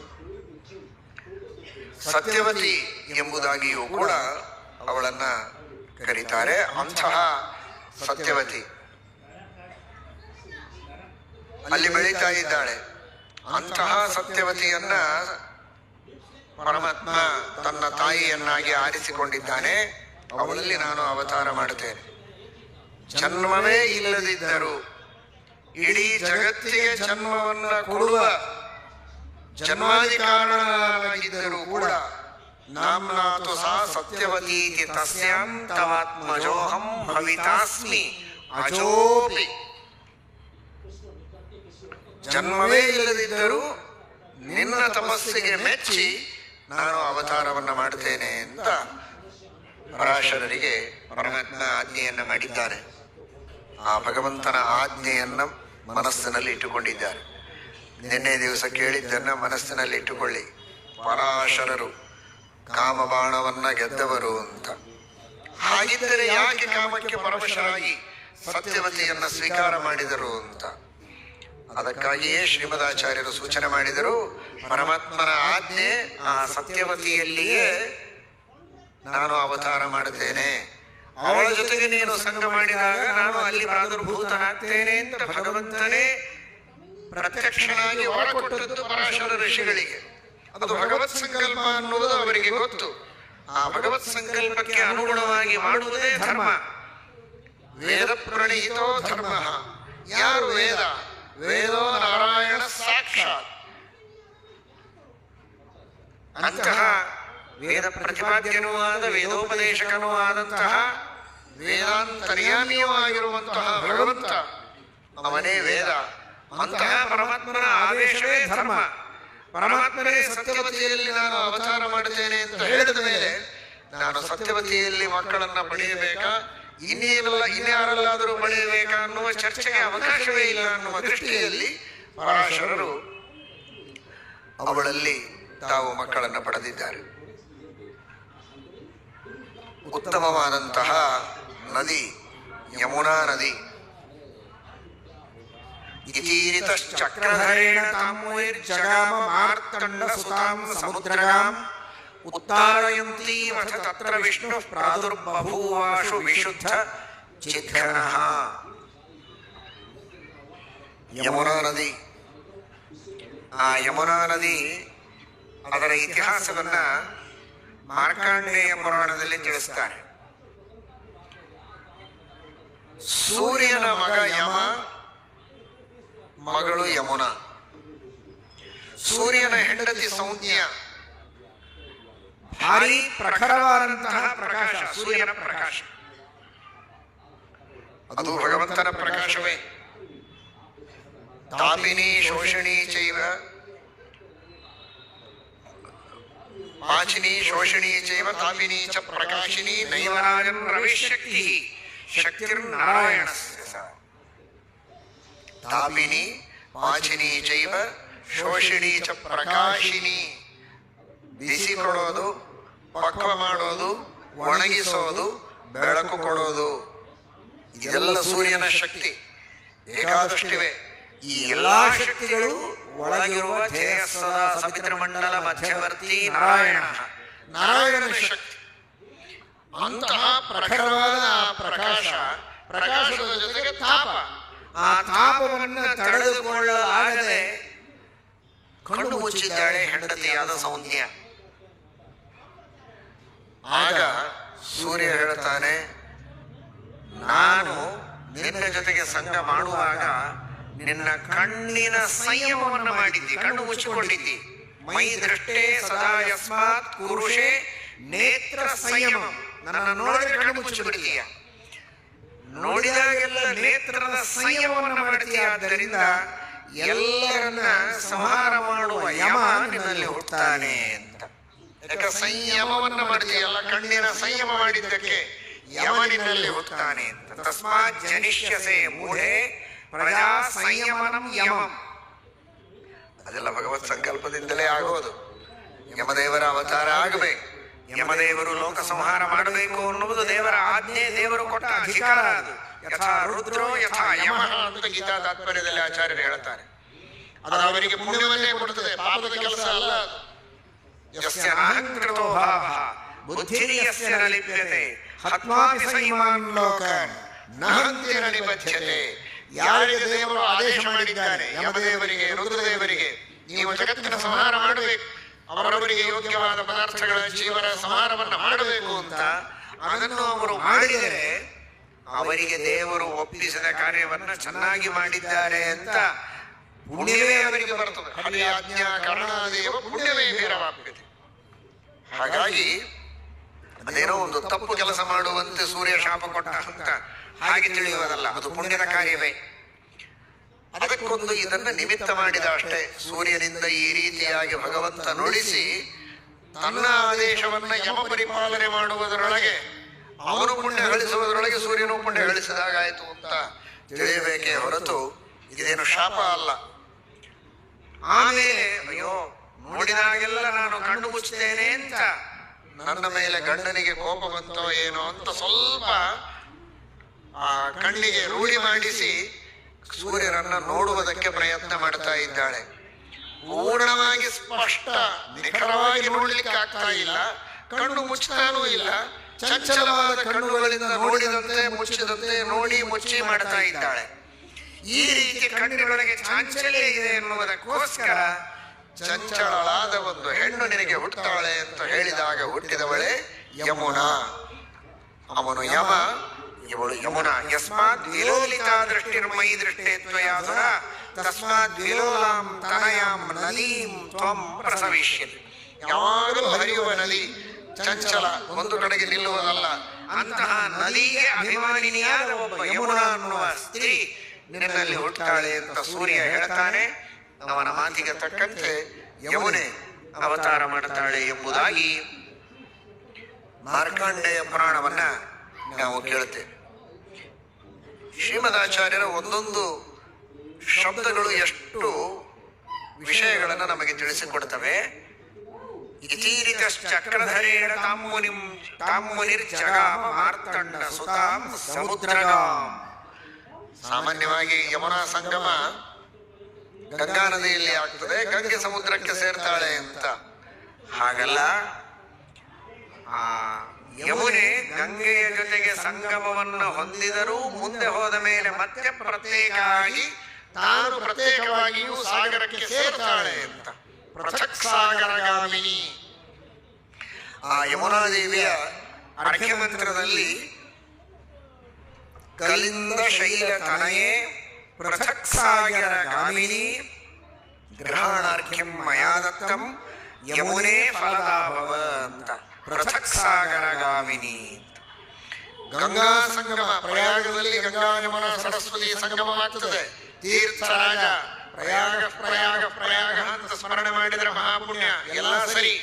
Speaker 1: ಸತ್ಯವತಿ ಎಂಬುದಾಗಿಯೂ ಕೂಡ ಅವಳನ್ನ ಕರೀತಾರೆ. ಅಂತಹ ಸತ್ಯವತಿ ಅಲ್ಲಿ ಬೆಳೀತಾ ಇದ್ದಾಳೆ. ಅಂತಹ ಸತ್ಯವತಿಯನ್ನ ಪರಮಾತ್ಮ ತನ್ನ ತಾಯಿಯನ್ನಾಗಿ ಆರಿಸಿಕೊಂಡಿದ್ದಾನೆ. ಅವಳಲ್ಲಿ ನಾನು ಅವತಾರ ಮಾಡುತ್ತೇನೆ. ಜನ್ಮವೇ ಇಲ್ಲದಿದ್ದರೂ ಇಡೀ ಜಗತ್ತಿಗೆ ಜನ್ಮವನ್ನ ಕೊಡುವ ಜನ್ಮಾದಿ ಕಾರಣನಾಗಿದ್ದರೂ ಕೂಡ ನಾಮ್ನಾತು ಸಾ ಸತ್ಯವತೀತಿ ತಸ್ಯಾಂ ತವಾತ್ಮಜೋಹಂ ಭವಿತಾಸ್ಮಿ ಅಜೋಪಿ. ಜನ್ಮವೇ ಇಲ್ಲದಿದ್ದರೂ ನಿನ್ನ ತಪಸ್ಸಿಗೆ ಮೆಚ್ಚಿ ನಾನು ಅವತಾರವನ್ನ ಮಾಡುತ್ತೇನೆ ಅಂತ ಪರಾಶರರಿಗೆ ಪರಮಾತ್ಮ ಆಜ್ಞೆಯನ್ನ ಮಾಡಿದ್ದಾರೆ. ಆ ಭಗವಂತನ ಆಜ್ಞೆಯನ್ನ ಮನಸ್ಸಿನಲ್ಲಿ ಇಟ್ಟುಕೊಂಡಿದ್ದಾರೆ. ನಿನ್ನೆ ದಿವಸ ಕೇಳಿದ್ದನ್ನ ಮನಸ್ಸಿನಲ್ಲಿ ಇಟ್ಟುಕೊಳ್ಳಿ. ಪರಾಶರರು ಕಾಮಬಾಣವನ್ನ ಗೆದ್ದವರು ಅಂತ. ಹಾಗಿದ್ದರೆ ಯಾಕೆ ಕಾಮಕ್ಕೆ ಪರವಶರಾಗಿ ಸತ್ಯವತಿಯನ್ನ ಸ್ವೀಕಾರ ಮಾಡಿದರು ಅಂತ. ಅದಕ್ಕಾಗಿಯೇ ಶ್ರೀಮದಾಚಾರ್ಯರು ಸೂಚನೆ ಮಾಡಿದರು, ಪರಮಾತ್ಮನ ಆಜ್ಞೆ ಆ ಸತ್ಯವತಿಯಲ್ಲಿಯೇ ನಾನು ಅವತಾರ ಮಾಡುತ್ತೇನೆ, ಅವಳ ಜೊತೆಗೆ ನೀನು ಸಂಘ ಮಾಡಿದಾಗ ನಾನು ಅಲ್ಲಿ ಪ್ರಾದುರ್ಭೂತನಾಗ್ತೇನೆ ಅಂತ ಭಗವಂತನೇ ಪ್ರತ್ಯಕ್ಷನಾಗಿ ವರ ಕೊಟ್ಟದ್ದು ಪರಾಶರ ಋಷಿಗಳಿಗೆ. ಅದು ಭಗವತ್ ಸಂಕಲ್ಪ ಅನ್ನುವುದು ಅವರಿಗೆ ಗೊತ್ತು. ಆ ಭಗವತ್ ಸಂಕಲ್ಪಕ್ಕೆ ಅನುಗುಣವಾಗಿ ಮಾಡುವುದೇ ಧರ್ಮ. ವೇದ ಪ್ರಣೀತೋ ಧರ್ಮ. ಯಾರು ವೇದ? ವೇದೋ ನಾರಾಯಣ ಸಾಕ್ಷಾತ್. ಅಂತಹ ವೇದ ಪ್ರತಿಪಾದ್ಯನೂ ಆದ ವೇದೋಪದೇಶಕನೂ ಆದಂತಹ ವೇದಾಂತರ್ಯಾಮಿಯೂ ಆಗಿರುವಂತಹ ಭಗವಂತ ಅವನೇ ವೇದ. ಅಂತಹ ಪರಮಾತ್ಮನ ಆದೇಶವೇ ಧರ್ಮ. ಪರಮಾತ್ಮನೇ ಸತ್ಯವತಿಯಲ್ಲಿ ನಾನು ಅವತಾರ ಮಾಡುತ್ತೇನೆ ಅಂತ ಹೇಳಿದ ಮೇಲೆ ನಾನು ಸತ್ಯವತಿಯಲ್ಲಿ ಮಕ್ಕಳನ್ನ ಪಡೆಯಬೇಕಾ, ಇನ್ಯಾರಲ್ಲಾದರೂ ಪಡೆಯಬೇಕಾ ಅನ್ನುವ ಚರ್ಚೆಗೆ ಅವಕಾಶವೇ ಇಲ್ಲ ಅನ್ನುವ ದೃಷ್ಟಿಯಲ್ಲಿ ಪರಾಶರರು ಅವಳಲ್ಲಿ ತಾವು ಮಕ್ಕಳನ್ನು ಪಡೆದಿದ್ದಾರೆ. ಉತ್ತಮವಾದಂತಹ ನದಿ ಯಮುನಾ ನದಿ. ಇತೀರಿತಶ್ಚಕ್ರಧರೇಣ ತಾಮೂರ್ಜಗಾಮ ಮಾರ್ತಂಡ ಸುತಾಂ ಸಮುದ್ರಗಾಂ ಉತ್ತಾರಯಂತೀಮಥ ತತ್ರ ವಿಷ್ಣು ಪ್ರಾದುರ್ಬಭೂವಾಶು ವಿಶುದ್ಧ ಚಿದ್ಘನಃ. ಯಮುನಾ ನದಿ. ಆ ಯಮುನಾ ನದಿ ಅದರ ಇತಿಹಾಸವನ್ನ ಮಾರ್ಕಾಂಡೇಯ ಪುರಾಣದಲ್ಲಿ ತಿಳಿಸ್ತಾರೆ. ಸೂರ್ಯನ ಮಗ ಯಮ, ಮಗಳು ಯಮುನಾ. ಸೂರ್ಯನ ಹೆಂಡತಿ ಸೌಂಜ್ಞ. ಭಾರಿ ಪ್ರಖರವಾದಂತಹ ಪ್ರಕಾಶ, ಸೂರ್ಯನ ಪ್ರಕಾಶ. ಅದು ಭಗವಂತನ ಪ್ರಕಾಶವೇ. ತಾಪಿನಿ ಶೋಷಣಿ ಚೈವ ಪಾಚಿನಿ ಶೋಷಣಿ ಚೈವ ತಾಪಿನಿ ಚ ಪ್ರಕಾಶಿನಿ ನೈವರಾಜನ್ ರವಿಶಕ್ತಿ ಶಕ್ತಿರ್ನಾರಾಯಣಸ್ಯ. ತಾಪಿನಿ ಪಾಚಿನಿ ಚೈವ ಶೋಷಿಣಿ ಚ ಪ್ರಕಾಶಿನಿ. ಬಿಸಿ ಕೊಡೋದು, ಪಕ್ವ ಮಾಡೋದು, ಒಣಗಿಸೋದು, ಬೆಳಕು ಕೊಡೋದು, ಇದೆಲ್ಲ ಸೂರ್ಯನ ಶಕ್ತಿ. ಬೇಕಾದಷ್ಟಿವೆ. ಈ ಎಲ್ಲಾ ಶಕ್ತಿಗಳು ಒಳಗಿರುವ ಧೇಯಸ್ಸದ ಸವಿತೃಮಂಡಲ ಮಧ್ಯವರ್ತಿ ನಾರಾಯಣ, ನಾರಾಯಣನ ಶಕ್ತಿ. ಅಂತಹ ಪ್ರಖರವಾದ ಪ್ರಕಾಶದ ಜೊತೆಗೆ ತಾಪ. ಆ ತಾಪವನ್ನು ತಡೆದುಕೊಳ್ಳಲಾಗದೆ ಕಣ್ಣು ಮುಚ್ಚಿದ್ದಾಳೆ ಹೆಂಡತಿಯಾದ ಸೌಂದ್ಯ. ಆಗ ಸೂರ್ಯ ಹೇಳ್ತಾನೆ, ನಾನು ನಿನ್ನ ಜೊತೆಗೆ ಸಂಘ ಮಾಡುವಾಗ ನಿನ್ನ ಕಣ್ಣಿನ ಸಂಯಮವನ್ನು ಮಾಡಿದ್ದಿ, ಕಣ್ಣು ಮುಚ್ಚಿಕೊಂಡಿದ್ದಿ. ಮೈ ದೃಷ್ಟೇ ಸದಾ ಯಸ್ಮಾತ್ ಕುರುಷೇ ನೇತ್ರ ಸಂಯಮ. ನನ್ನ ನೋಡಿದ್ರೆ ಕಣ್ಣು ಮುಚ್ಚಿಬಿಡ್ತೀಯ, ನೋಡಿದಾಗೆಲ್ಲ ನೇತ್ರದ ಸಂಯಮವನ್ನು ಮಾಡ್ತೀಯ. ಆದ್ದರಿಂದ ಎಲ್ಲರನ್ನ ಸಂಹಾರ ಮಾಡುವ ಯಮ ನಿನ್ನಲ್ಲಿ ಹುಟ್ಟುತ್ತಾನೆ ಅಂತ. ಯಾಕೆ ಸಂಯಮವನ್ನು ಮಾಡ್ತೀಯಲ್ಲ, ಕಣ್ಣಿನ ಸಂಯಮ ಮಾಡಿದ್ದಕ್ಕೆ ಯಮ ನಿನ್ನಲ್ಲಿ ಹುಟ್ಟುತ್ತಾನೆ ಅಂತ. ತಸ್ಮಾತ್ ಜನಿಷ್ಯಸೆ ಮೂಢೆ ಪ್ರಜಾ ಸಂಯಮನಂ ಯಮಂ. ಅದೆಲ್ಲ ಭಗವತ್ ಸಂಕಲ್ಪದಿಂದಲೇ ಆಗೋದು. ಯಮದೇವರ ಅವತಾರ ಆಗಬೇಕು, ಯಮದೇವರು ಲೋಕ ಸಂಹಾರ ಮಾಡಬೇಕು ಅನ್ನುವುದು ದೇವರ ಆಜ್ಞೆ, ದೇವರು ಕೊಟ್ಟ ಅಧಿಕಾರ. ಅದು ಯಥಾ ರುದ್ರೋ ಯಥಾ ಯಮಃ ಅಂತ ಗೀತಾ ತಾತ್ಪರ್ಯದಲ್ಲಿ ಆಚಾರ್ಯರು ಹೇಳ್ತಾರೆ. ಅದು ಅವರಿಗೆ ಪುಣ್ಯವನ್ನೇ ಕೊಡುತ್ತದೆ, ಪಾಪದ ಕೆಲಸ ಅಲ್ಲ ಅದು. ಯಸ್ಯ ನಾಹಂಕೃತೋ ಭಾವಃ ಬುದ್ಧಿರ್ಯಸ್ಯ ನ ಲಿಪ್ಯತೆ ಹತ್ವಾಪಿ ಸ ಇಮಾನ್ ಲೋಕಾನ್ ನಹಂತಿ ನ ನಿಬಧ್ಯತೆ. ಯಾರಿಗೆ ದೇವರು ಆದೇಶ ಮಾಡಿದ್ದಾನೆ, ಯಮದೇವರಿಗೆ, ರುದ್ರದೇವರಿಗೆ, ನೀವು ಜಗತ್ತಿನ ಸಂಹಾರ ಮಾಡಬೇಕು, ಅವರವರಿಗೆ ಯೋಗ್ಯವಾದ ಪದಾರ್ಥಗಳ ಜೀವನ ಸಂಹಾರವನ್ನ ಮಾಡಬೇಕು ಅಂತ, ಅದನ್ನು ಅವರು ಮಾಡಿದರೆ ಅವರಿಗೆ ದೇವರು ಒಪ್ಪಿಸಿದ ಕಾರ್ಯವನ್ನ ಚೆನ್ನಾಗಿ ಮಾಡಿದ್ದಾರೆ ಅಂತ ಪುಣ್ಯವೇ ಅವರಿಗೆ ಬರ್ತದೆ. ಹರಿಯಾಜ್ಞಾ ಕರ್ಣಾದೇವ ಪುಣ್ಯವೇ ವೀರವಾಪ್ಯತೆ. ಹಾಗಾಗಿ ಅದೇನೋ ಒಂದು ತಪ್ಪು ಕೆಲಸ ಮಾಡುವಂತೆ ಸೂರ್ಯ ಶಾಪ ಕೊಟ್ಟ ಅಂತ ಹಾಗೆ ತಿಳಿಯುವುದಲ್ಲ, ಅದು ಪುಣ್ಯದ ಕಾರ್ಯವೇ. ಅದಕ್ಕೊಂದು ಇದನ್ನ ನಿಮಿತ್ತ ಮಾಡಿದ ಅಷ್ಟೇ. ಸೂರ್ಯನಿಂದ ಈ ರೀತಿಯಾಗಿ ಭಗವಂತ ನುಡಿಸಿ ತನ್ನ ಆದೇಶವನ್ನ ಯಮ ಪರಿಪಾಲನೆ ಮಾಡುವುದರೊಳಗೆ, ಅವನು ಪುಣ್ಯ ಗಳಿಸುವುದರೊಳಗೆ ಸೂರ್ಯನು ಪುಣ್ಯ ಗಳಿಸಿದಾಗಾಯ್ತು ಅಂತ ತಿಳಿಯಬೇಕೇ ಹೊರತು ಇದೇನು ಶಾಪ ಅಲ್ಲ. ಆಮೇಲೆ ಅಯ್ಯೋ ನೋಡಿದಾಗೆಲ್ಲ ನಾನು ಕಣ್ಣು ಮುಚ್ಚುತ್ತೇನೆ ಅಂತ ನನ್ನ ಮೇಲೆ ಗಂಡನಿಗೆ ಕೋಪ ಬಂತೋ ಏನೋ ಅಂತ ಸ್ವಲ್ಪ ಆ ಕಣ್ಣಿಗೆ ರೂಢಿ ಮಾಡಿಸಿ ಸೂರ್ಯನನ್ನ ನೋಡುವುದಕ್ಕೆ ಪ್ರಯತ್ನ ಮಾಡ್ತಾ ಇದ್ದಾಳೆ. ಪೂರ್ಣವಾಗಿ ಸ್ಪಷ್ಟ ನಿಖರವಾಗಿ ನೋಡ್ಲಿಕ್ಕೆ ಆಗ್ತಾ ಇಲ್ಲ, ಕಣ್ಣು ಮುಚ್ಚತಾನೂ ಇಲ್ಲ, ಚಂಚಲವಾದ ಕಣ್ಣುಗಳಿಂದ ನೋಡಿದಂತೆ ಮುಚ್ಚಿದಂತೆ ನೋಡಿ ಮುಚ್ಚಿ ಮಾಡ್ತಾ ಇದ್ದಾಳೆ. ಈ ರೀತಿ ಕಣ್ಣಿನೊಳಗೆ ಚಾಂಚಲ್ಯ ಇದೆ ಎನ್ನುವುದಕ್ಕೋಸ್ಕರ ಚಂಚಲಳಾದ ಒಂದು ಹೆಣ್ಣು ನಿನಗೆ ಹುಟ್ಟುತ್ತಾಳೆ ಅಂತ ಹೇಳಿದಾಗ ಹುಟ್ಟಿದವಳೆ ಯಮುನಾ. ಅವನು ಯಮ, ಇವಳು ಯಮುನಾ. ಯಸ್ಮಾತ್ ವಿಲೋಲಿತಾ ದೃಷ್ಟಿರ್ಮಯಿ ದೃಷ್ಟೇ ತ್ವಯಾಸುರ ತಸ್ಮಾತ್ ವಿಲೋಲಾಂ ತನಯಾಂ ನದೀಂ ತ್ವಂ ಪ್ರಸವಿಷ್ಯತಿ. ಯಾವಾಗಲೂ ಹರಿಯುವ ನದಿ, ಚಂಚಲ, ಒಂದು ಕಡೆಗೆ ನಿಲ್ಲುವುದಲ್ಲ. ಅಂತಹ ನದಿಗೆ ಅಭಿಮಾನಿನಿಯಾದ ಒಬ್ಬ ಯಮುನಾ ಅನ್ನುವ ಸ್ತ್ರೀ ನಿನ್ನಲ್ಲಿ ಹುಟ್ಟುತ್ತಾಳೆ ಅಂತ ಸೂರ್ಯ ಹೇಳ್ತಾನೆ. ಅವನ ಮಾತಿಗೆ ತಕ್ಕಂತೆ ಯಮುನೆ ಅವತಾರ ಮಾಡುತ್ತಾಳೆ ಎಂಬುದಾಗಿ ಮಾರ್ಕಂಡೇಯ ಪುರಾಣವನ್ನ ನಾವು ಕೇಳುತ್ತೇವೆ. ಶ್ರೀಮದಾಚಾರ್ಯರ ಒಂದೊಂದು ಶಬ್ದಗಳು ಎಷ್ಟು ವಿಷಯಗಳನ್ನು ನಮಗೆ ತಿಳಿಸಿಕೊಡ್ತವೆ. ಇತೀರಿತಶ್ಚಕ್ರಧರೇಣ ತಾಮುನಿರ್ಜಗಾಮ ಮಾರ್ತಂಡ ಸುತಾಂ ಸಮುದ್ರಗಾಂ. ಸಾಮಾನ್ಯವಾಗಿ ಯಮುನಾ ಸಂಗಮ ಗಂಗಾ ನದಿಯಲ್ಲಿ ಆಗ್ತದೆ, ಗಂಗೆ ಸಮುದ್ರಕ್ಕೆ ಸೇರ್ತಾಳೆ ಅಂತ. ಹಾಗಲ್ಲ, ಆ ಯಮುನೆ ಗಂಗೆಯ ಜೊತೆಗೆ ಸಂಗಮವನ್ನು ಹೊಂದಿದರೂ ಮುಂದೆ ಹೋದ ಮೇಲೆ ಮತ್ತೆ ಪ್ರತ್ಯೇಕವಾಗಿ ತಾನು ಪ್ರತ್ಯೇಕವಾಗಿಯೂ ಸಾಗರಕ್ಕೆ ಸೇರ್ತಾಳೆ ಅಂತ. ಪೃಥಕ್ ಸಾಗರಗಾಮಿನಿ. ಆ ಯಮುನಾದೇವಿಯ ಅರ್ಘ್ಯ ಮಂತ್ರದಲ್ಲಿ ಕಲಿಂದ ಶೈಲ ತನಯೇ ಪೃಥಕ್ ಸಾಗರಗಾಮಿನಿ ಗ್ರಹಣಾರ್ಘ್ಯಂ ಮಯಾ ದತ್ತಂ ಯಮುನೆ ಫಲದಾಭವ ಅಂತ. ಪೃಥಕ್ ಸಾಗರಗಾಮಿನಿ. ಗಂಗಾ ಸಂಗಮ ಪ್ರಯಾಗದಲ್ಲಿ ಗಂಗಾ ಯಮುನಾ ಸರಸ್ವತಿ ಸಂಗಮವಾಗ್ತದೆ. ತೀರ್ಥರಾಜ ಪ್ರಯಾಗ ಪ್ರಯಾಗ ಪ್ರಯಾಗ ಅಂತ ಸ್ಮರಣೆ ಮಾಡಿದರೆ ಮಹಾಪುಣ್ಯ, ಎಲ್ಲ ಸರಿ.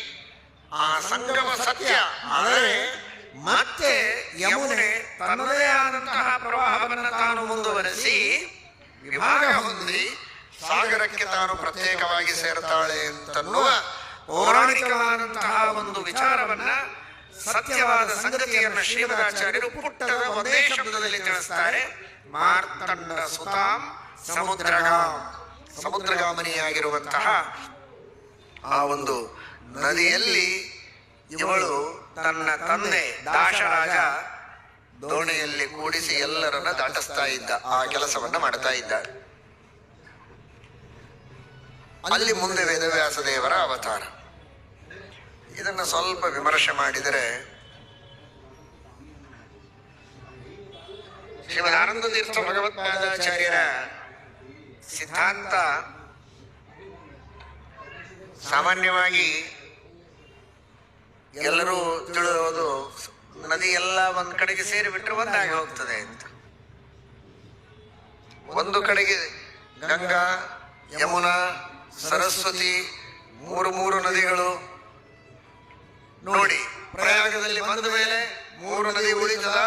Speaker 1: ಆ ಸಂಗಮ ಸತ್ಯ. ಆದರೆ ಮತ್ತೆ ಯಮುನೆ ತನ್ನದೇ ಆದಂತಹ ಪ್ರವಾಹವನ್ನು ತಾನು ಮುಂದುವರೆಸಿ ವಿಭಾಗ ಹೊಂದಿ ಸಾಗರಕ್ಕೆ ತಾನು ಪ್ರತ್ಯೇಕವಾಗಿ ಸೇರ್ತಾಳೆ ಅಂತನ್ನುವ ಪೌರಾಣಿಕವಾದಂತಹ ಒಂದು ವಿಚಾರವನ್ನ, ಸತ್ಯವಾದ ಸಂಗತಿಯನ್ನ ಶ್ರೀಮದಾಚಾರ್ಯರು ಪುಟ್ಟದ ಒಂದೇ ಶಬ್ದದಲ್ಲಿ ತಿಳಿಸ್ತಾರೆ. ಮಾರ್ತಂಡ ಸುತಾಂ ಸಮುದ್ರಗಾಂ. ಸಮುದ್ರಗಾಮನಿಯಾಗಿರುವಂತಹ ಆ ಒಂದು ನದಿಯಲ್ಲಿ ಇವಳು ತನ್ನ ತಂದೆ ದಾಶರಾಜ ದೋಣಿಯಲ್ಲಿ ಕೂಡಿಸಿ ಎಲ್ಲರನ್ನ ದಾಟಿಸ್ತಾ ಇದ್ದ, ಆ ಕೆಲಸವನ್ನ ಮಾಡ್ತಾ ಇದ್ದಾಳೆ. ಅಲ್ಲಿ ಮುಂದೆ ವೇದವ್ಯಾಸ ದೇವರ ಅವತಾರ. ಇದನ್ನ ಸ್ವಲ್ಪ ವಿಮರ್ಶೆ ಮಾಡಿದರೆ ಶ್ರೀಮದ್ ಆನಂದ ತೀರ್ಥ ಭಗವತ್ಪಾದಾಚಾರ್ಯರ ಸಿದ್ಧಾಂತ ಸಾಮಾನ್ಯವಾಗಿ ಎಲ್ಲರೂ ತಿಳಿಯೋದು, ನದಿ ಎಲ್ಲ ಒಂದ್ ಕಡೆಗೆ ಸೇರಿಬಿಟ್ರೆ ಒಂದಾಗಿ ಹೋಗ್ತದೆ ಅಂತ. ಒಂದು ಕಡೆಗೆ ಗಂಗಾ, ಯಮುನಾ, ಸರಸ್ವತಿ, ಮೂರು ನದಿಗಳು. ನೋಡಿ, ಪ್ರಯಾಗದಲ್ಲಿ ಬಂದ ಮೇಲೆ 3 ನದಿ ಉಳಿತದ?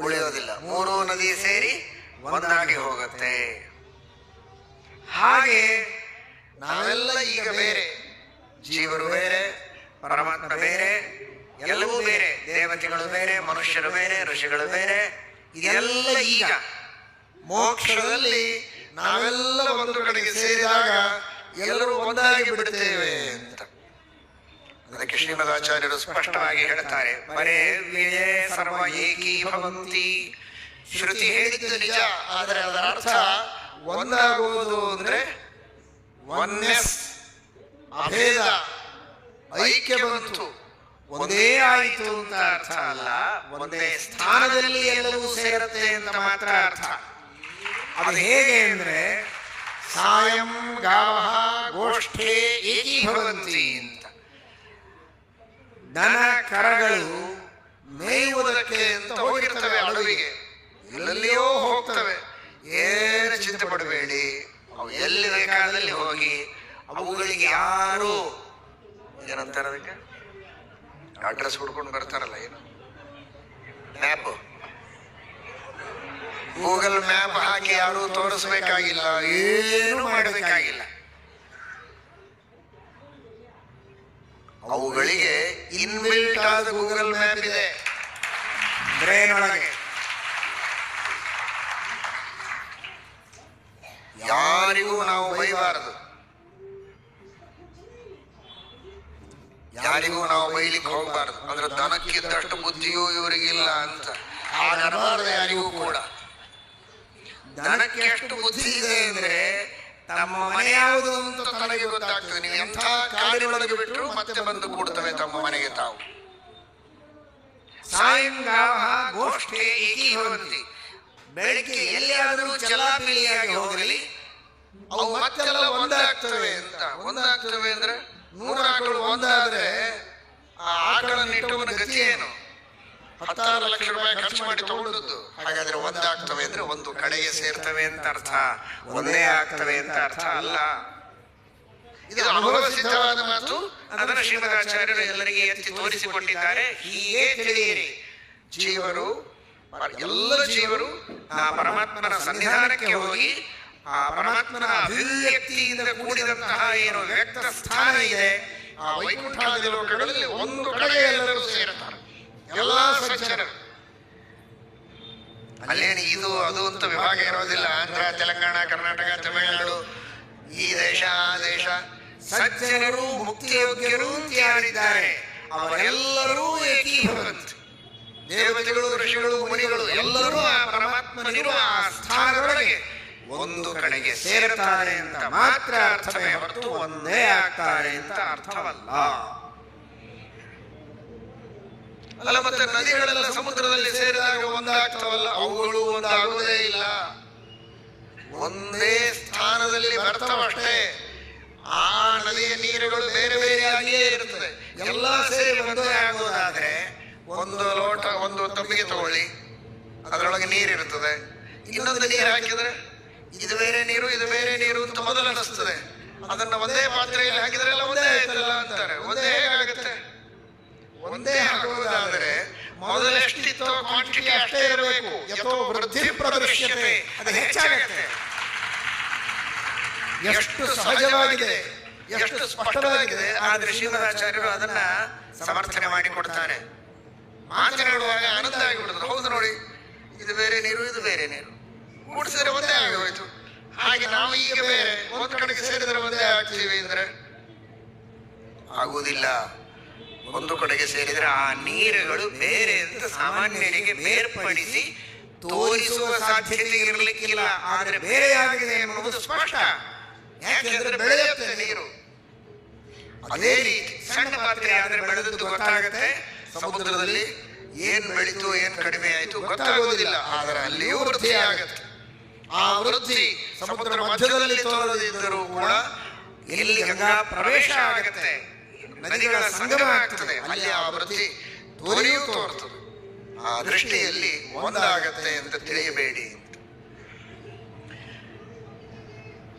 Speaker 1: ಉಳಿಯೋದಿಲ್ಲ. 3 ನದಿ ಸೇರಿ ಒಂದಾಗಿ ಹೋಗುತ್ತೆ. ಹಾಗೆ ನಾವೆಲ್ಲ ಈಗ ಬೇರೆ, ಜೀವರು ಬೇರೆ, ಪರಮಾತ್ಮ ಬೇರೆ, ಎಲ್ಲವೂ ಬೇರೆ. ದೇವತೆಗಳು ಬೇರೆ, ಮನುಷ್ಯರು ಬೇರೆ, ಋಷಿಗಳು ಬೇರೆ. ಇದೆಲ್ಲ ಈಗ ಮೋಕ್ಷದಲ್ಲಿ ನಾವೆಲ್ಲ ಒಂದು ಕಡೆಗೆ ಸೇರಿದಾಗ ಎಲ್ಲರೂ ಒಂದಾಗಿ ಬಿಡುತ್ತೇವೆ ಅಂತ. ಶ್ರೀಮದಾಚಾರ್ಯರು ಸ್ಪಷ್ಟವಾಗಿ ಹೇಳ್ತಾರೆ, ಬರೇ ವ್ಯಯ ಸರ್ವ ಏಕೀಭವಂತಿ. ಶ್ರುತಿ ಹೇಳಿದ್ದು ನಿಜ, ಆದರೆ ಅದರ ಅರ್ಥ ಒಂದಾಗುವುದು ಅಂದ್ರೆ ಒನ್ನೆಸ್, ಅಭೇದ, ಐಕ್ಯ ಬಂತು, ಒಂದೇ ಆಯಿತು ಅಂತ ಅರ್ಥ ಅಲ್ಲ. ಒಂದೇ ಸ್ಥಾನದಲ್ಲಿ ಎಲ್ಲವೂ ಸೇರುತ್ತೆ ಅಂತ ಮಾತ್ರ ಅರ್ಥ. ಅದು ಹೇಗೆ ಅಂದ್ರೆ ಸಾಯಂ ಗಾವಃ ಗೋಷ್ಠೇ ಏಕೀಭವಂತಿ ಅಂತ. ದನ ಕರಗಳು ಮೇಯುವುದಕ್ಕೆ ಅಂತ ಹೋಗಿರ್ತವೆ ಅಡವಿಗೆ, ಎಲ್ಲೆಲ್ಲಿಯೋ ಹೋಗ್ತವೆ. ಏನು ಚಿಂತೆ ಪಡಬೇಡಿ, ಅವು ಎಲ್ಲಿ ಬೇಕಾದಲ್ಲಿ ಹೋಗಿ. ಅವುಗಳಿಗೆ ಯಾರು ಏನಂತಾರೆ ಅದಕ್ಕೆ ಅಡ್ರೆಸ್ ಹುಡ್ಕೊಂಡು ಬರ್ತಾರಲ್ಲ, ಏನು ಮ್ಯಾಪ್, ಗೂಗಲ್ ಮ್ಯಾಪ್ ಹಾಕಿ ಯಾರು ತೋರಿಸ್ಬೇಕಾಗಿಲ್ಲ, ಏನು ಮಾಡಬೇಕಾಗಿಲ್ಲ. ಅವುಗಳಿಗೆ ಇನ್ಬಿಲ್ಟ್ ಆದ ಗೂಗಲ್ ಮ್ಯಾಪ್ ಇದೆ ಬ್ರೈನ್ ಒಳಗೆ. ಯಾರಿಗೂ ನಾವು ಬೈಬಾರದು, ಯಾರಿಗೂ ನಾವು ಬೈಲಿಕ್ಕೆ ಹೋಗಬಾರದು. ಅಂದ್ರೆ ದನಕ್ಕಿದ್ದಷ್ಟು ಬುದ್ಧಿಯೂ ಇವರಿಗಿಲ್ಲ ಅಂತ ಆಗಬಾರದು ಯಾರಿಗೂ ಕೂಡ. ದನಕ್ಕೆ ಎಷ್ಟು ಬುದ್ಧಿ ಇದೆ ಅಂದ್ರೆ ತಮ್ಮ ಮನೆ ಯಾವುದು ಅಂತ ತನಗೆ ಗೊತ್ತಾಗ್ತದೆ. ನೀವು ಎಂಥ ಕಾಡಿನೊಳಗೆ ಬಿಟ್ಟರು ಮತ್ತೆ ಬಂದು ಕೂಡ್ತವೆ ತಮ್ಮ ಮನೆಗೆ ತಾವು. ಸಾಯಂಗಾವ ಗೋಷ್ಠೇ ಏಕೀಭವಂತಿ. ಬೆಳಿಗ್ಗೆ ಎಲ್ಲಿಯಾದರೂ ಚಲಾಪಿಲಿಯಾಗಿ ಹೋಗಲಿ, ಅವು ಮತ್ತೆಲ್ಲ ಒಂದಾಗ್ತವೆ ಅಂತ. ಒಂದಾಗ್ತವೆ ಅಂದ್ರೆ 100 ಆಕಳು ಒಂದಾದ್ರೆ ಆ ಆಕಳನ್ನು ಇಟ್ಟವನ ಗತಿ ಏನು? 16 ಲಕ್ಷ ರೂಪಾಯಿ ಖರ್ಚು ಮಾಡಿ ತಗೊಂಡದ್ದು. ಹಾಗಾದ್ರೆ ಒಂದಾಗ್ತವೆ ಅಂದ್ರೆ ಒಂದು ಕಡೆಗೆ ಸೇರ್ತವೆ ಅಂತ ಅರ್ಥ, ಒಂದೇ ಆಗ್ತವೆ ಅಂತ ಅರ್ಥ ಅಲ್ಲ. ಇದು ಅನುಭವ ಸಿದ್ಧವಾದ ಮಾತು. ಅದನ್ನು ಶ್ರೀಮದಾಚಾರ್ಯರು ಎಲ್ಲರಿಗೆ ಎತ್ತಿ ತೋರಿಸಿಕೊಟ್ಟಿದ್ದಾರೆ. ಹೀಗೆ ತಿಳಿಯಿರಿ, ಜೀವರು, ಎಲ್ಲ ಜೀವರು ಆ ಪರಮಾತ್ಮನ ಸನ್ನಿಧಾನಕ್ಕೆ ಹೋಗಿ ಆ ಪರಮಾತ್ಮನ ಅಭಿವ್ಯಕ್ತಿಯಿಂದ ಕೂಡಿದಂತಹ ಏನು ವ್ಯಕ್ತ ಸ್ಥಾನ ಇದೆ, ಆ ವೈಕುಂಠಾದಿ ಲೋಕಗಳಲ್ಲಿ ಒಂದು ಕಡೆಗೆ ಎಲ್ಲರೂ ಸೇರುತ್ತಾರೆ, ಎಲ್ಲಾ ಸಜ್ಜನರು. ಅಲ್ಲೇನು ಇದು ಅದು ಅಂತ ವಿಭಾಗ ಇರೋದಿಲ್ಲ. ಆಂಧ್ರ, ತೆಲಂಗಾಣ, ಕರ್ನಾಟಕ, ತಮಿಳುನಾಡು, ಈ ದೇಶ ಆ ದೇಶ. ಸಜ್ಜನರು ಮುಕ್ತಿಯೋಗ್ಯರು ಅಂತ ಯಾರಿದ್ದಾರೆ ಅವರೆಲ್ಲರೂ ಏಕೀಭವಂತಿ. ದೇವತೆಗಳು, ಋಷಿಗಳು, ಮುನಿಗಳು ಎಲ್ಲರೂ ಆ ಪರಮಾತ್ಮನಿರುವ ಆ ಸ್ಥಾನದೊಳಗೆ ಒಂದು ಕಡೆಗೆ ಸೇರುತ್ತಾರೆ ಅಂತ ಮಾತ್ರ ಅರ್ಥವೇ ಹೊರತು ಒಂದೇ ಆಗ್ತಾರೆ ಅಂತ ಅರ್ಥವಲ್ಲ. ಅಲ್ಲ, ಮತ್ತೆ ನದಿಗಳೆಲ್ಲ ಸಮುದ್ರದಲ್ಲಿ ಸೇರಿದಾಗ ಒಂದಾಗ್ತವಲ್ಲ, ಅವುಗಳು ಒಂದಾಗುವುದೇ ಇಲ್ಲ. ಒಂದೇ ಸ್ಥಾನದಲ್ಲಿ ಬರ್ತವಷ್ಟೇ. ಆ ನದಿಯ ನೀರುಗಳು ಬೇರೆ ಬೇರೆಯಾಗಿಯೇ ಇರುತ್ತದೆ. ಎಲ್ಲ ಸೇರಿ ಒಂದೇ ಆಗುವುದಾದ್ರೆ ಒಂದು ಲೋಟ, ಒಂದು ತಂಬಿಗೆ ತಗೊಳ್ಳಿ, ಅದರೊಳಗೆ ನೀರಿರುತ್ತದೆ. ಇನ್ನೊಂದು ನೀರು ಹಾಕಿದ್ರೆ ಇದು ಬೇರೆ ನೀರು, ಇದು ಬೇರೆ ನೀರು ಅಂತ ಮೊದಲು ಅನಿಸ್ತದೆ. ಅದನ್ನ ಒಂದೇ ಪಾತ್ರೆಯಲ್ಲಿ ಹಾಕಿದ್ರೆ ಎಲ್ಲ ಒಂದೇ ಆಯ್ತಲ್ಲ ಅಂತಾರೆ. ಒಂದೇ ಹೇಗಾಗುತ್ತೆ? ಒಂದೇ ಆಗುವುದಾದರೆ ಮೊದಲೆಷ್ಟಿತ್ತೋ ಕ್ವಾಂಟಿಟಿ ಅಷ್ಟೇ ಇರಬೇಕು. ಯಥೋ ವೃದ್ಧಿ ಪ್ರದೃಶ್ಯತೆ, ಅದು ಹೆಚ್ಚಾಗುತ್ತೆ. ಎಷ್ಟು ಸಹಜವಾಗಿದೆ, ಎಷ್ಟು ಸ್ಪಷ್ಟವಾಗಿದೆ. ಆದ್ರೆ ಶ್ರೀಮದಾಚಾರ್ಯರು ಅದನ್ನ ಸಮರ್ಥನೆ ಮಾಡಿಕೊಡ್ತಾರೆ. ಮಾತನಾಡುವಾಗ ಆನಂದ ಆಗಿಬಿಡುತ್ತದೆ. ಹೌದು ನೋಡಿ, ಇದು ಬೇರೆ ನೀರು, ಇದು ಬೇರೆ ನೀರು, ಕೂಡಿಸಿದ್ರೆ ಒಂದೇ ಆಗೋಯ್ತು. ಹಾಗೆ ನಾವು ಈಗ ಬೇರೆ ಒಂದು ಕಡೆಗೆ ಸೇರಿದರೆ ಒಂದೇ ಆಗ್ತೀವಿ ಅಂದ್ರೆ ಆಗುವುದಿಲ್ಲ. ಒಂದು ಕಡೆಗೆ ಸೇರಿದರೆ ಆ ನೀರುಗಳು ಬೇರೆ ಅಂತ ಸಾಮಾನ್ಯರಿಗೆ ಬೇರ್ಪಡಿಸಿ ತೋರಿಸುವ ಸಾಧ್ಯತೆ ಇರಲಿಕ್ಕಿಲ್ಲ. ಆದರೆ ಬೇರೆಯಾಗಿದೆ ಎನ್ನುವುದು ಸ್ಪಷ್ಟ. ಯಾಕೆಂದ್ರೆ ಬೆಳೆಯುತ್ತೆ ನೀರು. ಅದೇ ರೀತಿ ಸಣ್ಣ ಪಾತ್ರೆ ಆದ್ರೆ ಬೆಳೆದದ್ದು ಗೊತ್ತಾಗುತ್ತೆ. ಸಮುದ್ರದಲ್ಲಿ ಏನ್ ಬೆಳೀತು, ಏನ್ ಕಡಿಮೆ ಆಯ್ತು ಗೊತ್ತಾಗೋದಿಲ್ಲ. ಆದರೆ ಅಲ್ಲಿಯೂ ವೃದ್ಧಿ ಆಗತ್ತೆ. ಆ ವೃದ್ಧಿ ಸಮುದ್ರ ಮಧ್ಯದಲ್ಲಿ ತೋರದಿದ್ದರೂ ಕೂಡ ಎಲ್ಲಿ ಗಂಗಾ ಪ್ರವೇಶ ಆಗತ್ತೆ, ನದಿಗಳ ಸಂಗಮ ಆಗ್ತದೆ, ಅಲ್ಲಿ ಆ ವೃದ್ಧಿ ತೋರಿಯೂ ತೋರ್ತದೆ. ಆ ದೃಷ್ಟಿಯಲ್ಲಿ ಒಂದಾಗತ್ತೆ ಅಂತ ತಿಳಿಯಬೇಡಿ.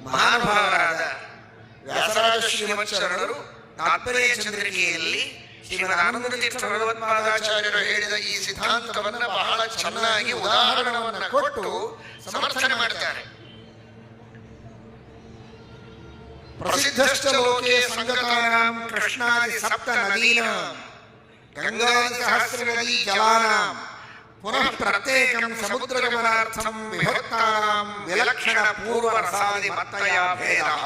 Speaker 1: ಮಹಾನುಭಾವರಾದ ವ್ಯಾಸರಾಜ ಶ್ರೀಮತ್ ಶರಣರು ತಾತ್ಪರ್ಯ ಚಂದ್ರಿಕೆಯಲ್ಲಿ ಶ್ರೀಮದ್ ಆನಂದ ತೀರ್ಥ ಭಗವತ್ಪಾದಾಚಾರ್ಯರು ಹೇಳಿದ ಈ ಸಿದ್ಧಾಂತವನ್ನ ಬಹಳ ಚೆನ್ನಾಗಿ ಉದಾಹರಣೆಯನ್ನ ಕೊಟ್ಟು ಸಮರ್ಥನೆ ಮಾಡ್ತಾರೆ. ಪ್ರಸಿದ್ಧಶ್ಚ ಲೋಕೆ ಸಂಗತಾನಾಂ ಕೃಷ್ಣಾದಿ ಸಪ್ತ ನದೀನಾಂ ಗಂಗಾದಿ ಸಹಸ್ರ ನದೀ ಜಲಾನಾಂ ಪುನಃ ಪ್ರತ್ಯೇಕಂ ಸಮುದ್ರಗಮನಾರ್ಥಂ ವಿಭಕ್ತಾನಾಂ ವಿಲಕ್ಷಣ ಪೂರ್ವ ರಸಾದಿ ಮತ್ತಯ ಭೇದಃ.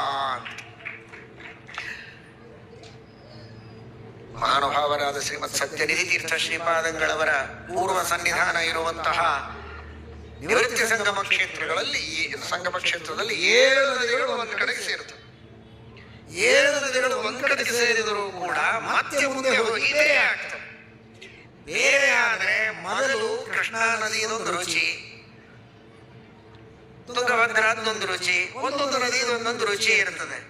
Speaker 1: ಮಹಾನುಭಾವರಾದ ಶ್ರೀಮತ್ ಸತ್ಯನಿಧಿ ತೀರ್ಥ ಶ್ರೀಪಾದಂಗಳವರ ಪೂರ್ವ ಸನ್ನಿಧಾನ ಇರುವಂತಹ ನಿವೃತ್ತಿ ಸಂಗಮ ಕ್ಷೇತ್ರಗಳಲ್ಲಿ, ಸಂಗಮ ಕ್ಷೇತ್ರದಲ್ಲಿ 7 ನದಿಗಳು ಒಂದು ಕಡೆಗೆ ಸೇರುತ್ತವೆ. 7 ನದಿಗಳು ಒಂದು ಕಡೆಗೆ ಸೇರಿದರೂ ಕೂಡ ಮತ್ತೆ ಮುಂದೆ ಹೋಗಿ ಬೇರೆ ಆಗ್ತವೆ. ಬೇರೆ ಆದ್ರೆ ಮೊದಲು ಕೃಷ್ಣಾ ನದಿಯದೊಂದು ರುಚಿ, ತುಂಗಭದ್ರಾದೊಂದು ರುಚಿ, ಒಂದೊಂದು ನದಿಯದೊಂದೊಂದು ರುಚಿ ಇರ್ತದೆ.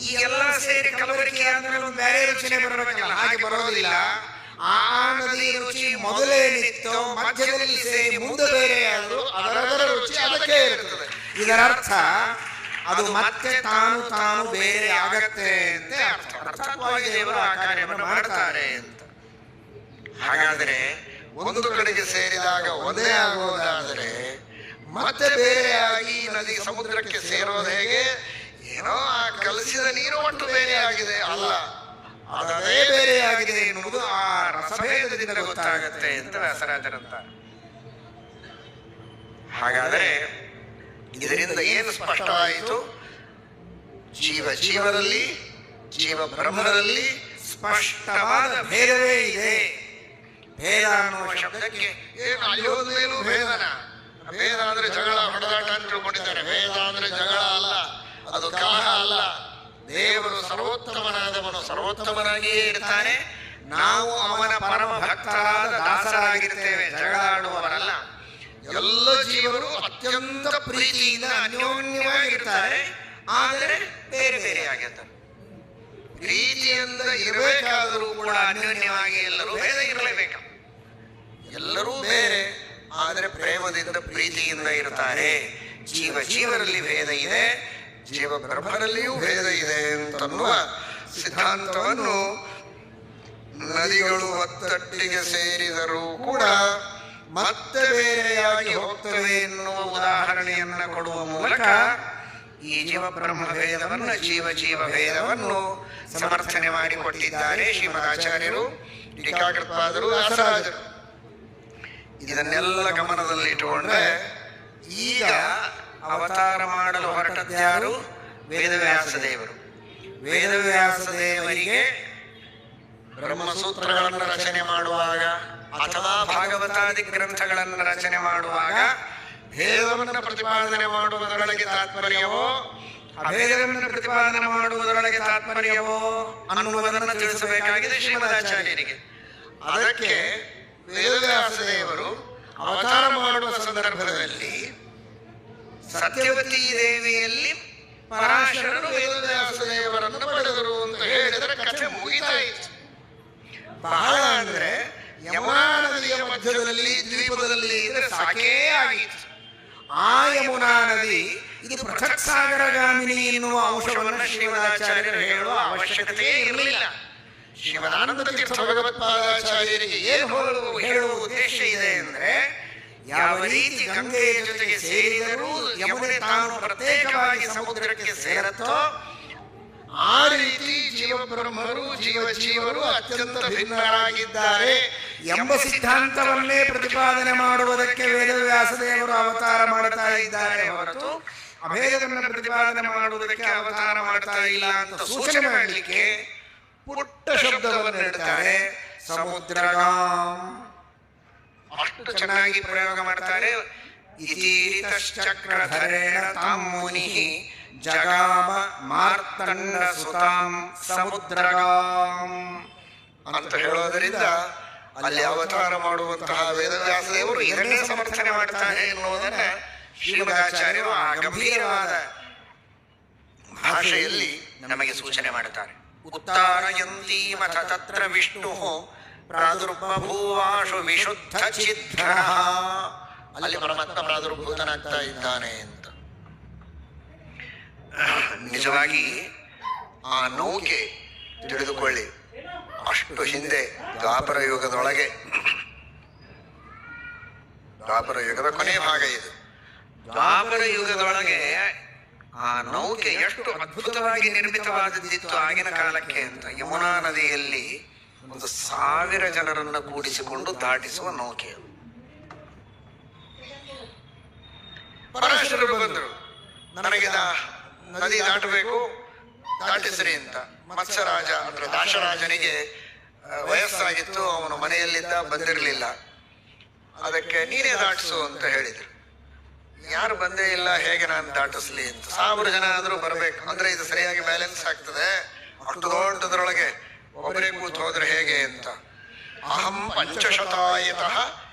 Speaker 1: ಈಗೆಲ್ಲ ಸೇರಿ ಕಲಬೆರಕೆ ಆದ್ಮೇಲೆ ಒಂದು ಬೇರೆ ರುಚಿನೇ ಬರಬೇಕಲ್ಲ, ಹಾಗೆ ಬರೋದಿಲ್ಲ. ಆ ನದಿ ರುಚಿ ಮೊದಲೇನಿತ್ತೋ ಮಧ್ಯದಲ್ಲಿ ಸೇರಿ ಮುಂದೆ ಬೇರೆ ಆದರೂ ಅದರ ರುಚಿ ಅದಕ್ಕೆ ಇರುತ್ತದೆ. ಇದರರ್ಥ ಅದು ಮತ್ತೆ ತಾನು ತಾನು ಬೇರೆ ಆಗತ್ತೆ ಅಂತ ಅರ್ಥ. ಅರ್ಥವಾಗಿ ದೇವರು ಆ ಕಾರ್ಯವನ್ನು ಮಾಡ್ತಾರೆ ಅಂತ. ಹಾಗಾದರೆ ಒಂದು ಕಡೆಗೆ ಸೇರಿದಾಗ ಒಂದೇ ಆಗುವುದಾದರೆ ಮತ್ತೆ ಬೇರೆಯಾಗಿ ನದಿ ಸಮುದ್ರಕ್ಕೆ ಸೇರೋದು ಹೇಗೆ? ಏನೋ ಆ ಕಲಸಿದ ನೀರು ಒಟ್ಟು ಬೇರೆ ಆಗಿದೆ ಅಲ್ಲ, ಅದೇ ಬೇರೆಯಾಗಿದೆ ಎನ್ನುವುದು ಆ ರಸಭೇದದಿಂದ ಗೊತ್ತಾಗತ್ತೆ ಅಂತ ವ್ಯಾಸರಾಜರಂತಾರೆ. ಹಾಗಾದರೆ ಇದರಿಂದ ಏನು ಸ್ಪಷ್ಟವಾಯಿತು? ಜೀವರಲ್ಲಿ, ಜೀವ ಬ್ರಹ್ಮರಲ್ಲಿ ಸ್ಪಷ್ಟವಾದ ಭೇದವೇ ಇದೆ. ಭೇದ ಅನ್ನುವ ಶಬ್ದಕ್ಕೆ ಏನು ಅಲ್ಲಿ ಹೋದ್ಮೇಲೂ ಭೇದನ? ಭೇದ ಅಂದ್ರೆ ಜಗಳ, ಹೊಡೆದಾಟ ಅಂತ ತಿಳ್ಕೊಂಡಿದ್ದಾರೆ. ಭೇದ ಅಂದ್ರೆ ಜಗಳ ಅಲ್ಲ, ಅದು ಕಲಹ ಅಲ್ಲ. ದೇವರು ಸರ್ವೋತ್ತಮನಾದವನು ಸರ್ವೋತ್ತಮನಾಗಿಯೇ ಇರ್ತಾನೆ. ನಾವು ಅವನ ಪರಮ ಭಕ್ತರಾದ ದಾಸರಾಗಿರ್ತೇವೆ, ಜಗಳ ಆಡುವವರಲ್ಲ. ಎಲ್ಲ ಜೀವರು ಅತ್ಯಂತ ಪ್ರೀತಿಯಿಂದ ಅನ್ಯೋನ್ಯವಾಗಿರ್ತಾರೆ, ಆದರೆ ಬೇರೆ ಬೇರೆ ಆಗಿರ್ತಾರೆ. ಪ್ರೀತಿಯಿಂದ ಇರಬೇಕಾದರೂ ಕೂಡ ಅನ್ಯೋನ್ಯವಾಗಿ ಎಲ್ಲರೂ ಭೇದ ಇರಲೇಬೇಕು. ಎಲ್ಲರೂ ಬೇರೆ, ಆದರೆ ಪ್ರೇಮದಿಂದ ಪ್ರೀತಿಯಿಂದ ಇರ್ತಾರೆ. ಜೀವರಲ್ಲಿ ಭೇದ ಇದೆ, ಜೀವ ಬ್ರಹ್ಮರಲ್ಲಿಯೂ ಭೇದ ಇದೆ ಅಂತನ್ನುವ ಸಿದ್ಧಾಂತವನ್ನು ನದಿಗಳು ಒತ್ತಟ್ಟಿಗೆ ಸೇರಿದರೂ ಕೂಡ ಮತ್ತೆ ಬೇರೆಯಾಗಿ ಹೋಗ್ತವೆ ಎನ್ನುವ ಉದಾಹರಣೆಯನ್ನ ಕೊಡುವ ಮೂಲಕ ಈ ಜೀವ ಬ್ರಹ್ಮ ಭೇದವನ್ನು, ಜೀವ ಭೇದವನ್ನು ಸಮರ್ಥನೆ ಮಾಡಿಕೊಟ್ಟಿದ್ದಾರೆ ಶ್ರೀಮದಾಚಾರ್ಯರು, ಟೀಕಾಕೃತ್ಪಾದರು, ವ್ಯಾಸರಾಜರು. ಇದನ್ನೆಲ್ಲ ಗಮನದಲ್ಲಿಟ್ಟುಕೊಂಡ್ರೆ ಈಗ ಅವತಾರ ಮಾಡಲು ಹೊರಟದ್ಯಾರು? ವೇದವ್ಯಾಸದೇವರು. ವೇದವ್ಯಾಸದೇವರಿಗೆ ಬ್ರಹ್ಮಸೂತ್ರಗಳನ್ನು ರಚನೆ ಮಾಡುವಾಗ ಅಥವಾ ಭಾಗವತಾದಿ ಗ್ರಂಥಗಳನ್ನು ರಚನೆ ಮಾಡುವಾಗ ಭೇದವನ್ನು ಪ್ರತಿಪಾದನೆ ಮಾಡುವುದರೊಳಗೆ ತಾತ್ಪರ್ಯವೋ ಅಭೇದವನ್ನು ಪ್ರತಿಪಾದನೆ ಮಾಡುವುದರೊಳಗೆ ತಾತ್ಪರ್ಯವೋ ಅನ್ನುವುದನ್ನು ತಿಳಿಸಬೇಕಾಗಿದೆ ಶ್ರೀಮದಾಚಾರ್ಯರಿಗೆ. ಅದಕ್ಕೆ ವೇದವ್ಯಾಸದೇವರು ಅವತಾರ ಮಾಡುವ ಸಂದರ್ಭದಲ್ಲಿ ಸತ್ಯವತಿ ದೇವಿಯಲ್ಲಿ ಪರಾಶರರು ವೇದವ್ಯಾಸದೇವರನ್ನು ಪಡೆದರು ಅಂತ ಹೇಳಿದರೆ ಕಥೆ ಮುಗಿತಾ ಇತ್ತು. ಬಹಳ ಅಂದ್ರೆ ಯಮುನಾ ನದಿಯ ಮಧ್ಯದಲ್ಲಿ ದ್ವೀಪದಲ್ಲಿ ಇದ್ರೆ ಸಾಕೇ ಆಗಿತ್ತು. ಆ ಯಮುನಾ ನದಿ ಇದು ಪೃಥಕ್ ಸಾಗರಗಾಮಿನಿ ಎನ್ನುವ ಅಂಶವನ್ನು ಶ್ರೀಮದಾಚಾರ್ಯರು ಹೇಳುವ ಅವಶ್ಯಕತೆಯೇ ಇರಲಿಲ್ಲ. ಶ್ರೀಮದಾನಂದ ತೀರ್ಥ ಭಗವತ್ಪಾದಾಚಾರ್ಯರಿಗೆ ಏನು ಹೇಳುವ ಉದ್ದೇಶ ಇದೆ ಅಂದ್ರೆ, ಯಾವ ರೀತಿ ಗಂಗೆಯ ಜೊತೆಗೆ ಸೇರಿದರೂ ಯಮುನೆ ತಾನು ಪ್ರತ್ಯೇಕವಾಗಿ ಸಮುದ್ರಕ್ಕೆ ಸೇರತ್ತೋ ಆ ರೀತಿ ಜೀವಬ್ರಹ್ಮರು ಜೀವರು ಅತ್ಯಂತ ಭಿನ್ನರಾಗಿದ್ದಾರೆ ಎಂಬ ಸಿದ್ಧಾಂತವನ್ನೇ ಪ್ರತಿಪಾದನೆ ಮಾಡುವುದಕ್ಕೆ ವೇದವ್ಯಾಸದೇವರು ಅವತಾರ ಮಾಡ್ತಾ ಇದ್ದಾರೆ ಹೊರತು ಅಭೇದವನ್ನು ಪ್ರತಿಪಾದನೆ ಮಾಡುವುದಕ್ಕೆ ಅವತಾರ ಮಾಡ್ತಾ ಇಲ್ಲ ಅಂತ ಸೂಚನೆ ಮಾಡಲಿಕ್ಕೆ ಪುಟ್ಟ ಶಬ್ದವನ್ನು ಇಡ್ತಾರೆ. ಸಮುದ್ರಗಾಂ ಅಷ್ಟು ಚೆನ್ನಾಗಿ ಪ್ರಯೋಗ ಮಾಡ್ತಾರೆ. ಇತೀರಿತಶ್ಚಕ್ರಧರೇಣ ತಾಂ ಮುನಿಃ ಜಗಾಮ ಮಾರ್ತಂಡ ಸುತಾಂ ಸಮುದ್ರಗಾಂ ಅಂತ ಹೇಳೋದರಿಂದ ಅಲ್ಲಿ ಅವತಾರ ಮಾಡುವಂತಹ ವೇದವ್ಯಾಸದೇವರು ಇದನ್ನೇ ಸಮರ್ಥನೆ ಮಾಡ್ತಾರೆ ಎನ್ನುವುದನ್ನ ಶ್ರೀಮದಾಚಾರ್ಯರು ಆ ಗಂಭೀರವಾದ ಭಾಷೆಯಲ್ಲಿ ನಮಗೆ ಸೂಚನೆ ಮಾಡುತ್ತಾರೆ. ಉತ್ತಾರಯಂತಿ ಮತ ತತ್ರ ವಿಷ್ಣು ಪ್ರಾದುರ್ಬಭೂವಾಶು ವಿಶುದ್ಧ ಚಿದ್ರಃ, ಅಲ್ಲಿ ಪರಮಾತ್ಮ ಪ್ರಾದುರ್ಭೂತನಾಗ್ತಾ ಇದ್ದಾನೆ ಅಂತ. ನಿಜವಾಗಿ ಆ ನೌಕೆ ತಿಳಿದುಕೊಳ್ಳಿ, ಅಷ್ಟು ಹಿಂದೆ ದ್ವಾಪರ ಯುಗದೊಳಗೆ, ದ್ವಾಪರ ಯುಗದ ಕೊನೆ ಭಾಗ ಇದು, ದ್ವಾಪರ ಯುಗದೊಳಗೆ ಆ ನೌಕೆ ಎಷ್ಟು ಅದ್ಭುತವಾಗಿ ನಿರ್ಮಿತವಾದದ್ದಿತ್ತು ಆಗಿನ ಕಾಲಕ್ಕೆ ಅಂತ. ಯಮುನಾ ನದಿಯಲ್ಲಿ 1,000 ಜನರನ್ನು ಕೂಡಿಸಿಕೊಂಡು ದಾಟಿಸುವ ನೌಕೆ. ಪರಾಶರರು ಬಂದರು, ನನಗೆ ನದಿ ದಾಟಬೇಕು, ದಾಟಿಸ್ರಿ ಅಂತ. ಮತ್ಸ್ಯರಾಜ ಅಂದ್ರೆ ದಾಶರಾಜನಿಗೆ ವಯಸ್ಸಾಗಿತ್ತು, ಅವನು ಮನೆಯಲ್ಲಿದ್ದ, ಬಂದಿರಲಿಲ್ಲ. ಅದಕ್ಕೆ ನೀನೇ ದಾಟಿಸು ಅಂತ ಹೇಳಿದ್ರು. ಯಾರು ಬಂದೇ ಇಲ್ಲ, ಹೇಗೆ ನಾನು ದಾಟಿಸ್ಲಿ ಅಂತ. 1000 ಜನ ಆದ್ರೂ ಬರ್ಬೇಕು ಅಂದ್ರೆ ಇದು ಸರಿಯಾಗಿ ಬ್ಯಾಲೆನ್ಸ್ ಆಗ್ತದೆ. ಅಷ್ಟು ದೊಡ್ಡದ್ರೊಳಗೆ ಒಬ್ಬರೇ ಕೂತ್ ಹೋದ್ರೆ ಹೇಗೆ ಅಂತ. ಅಹಂ ಪಂಚಶತಾಯತಃ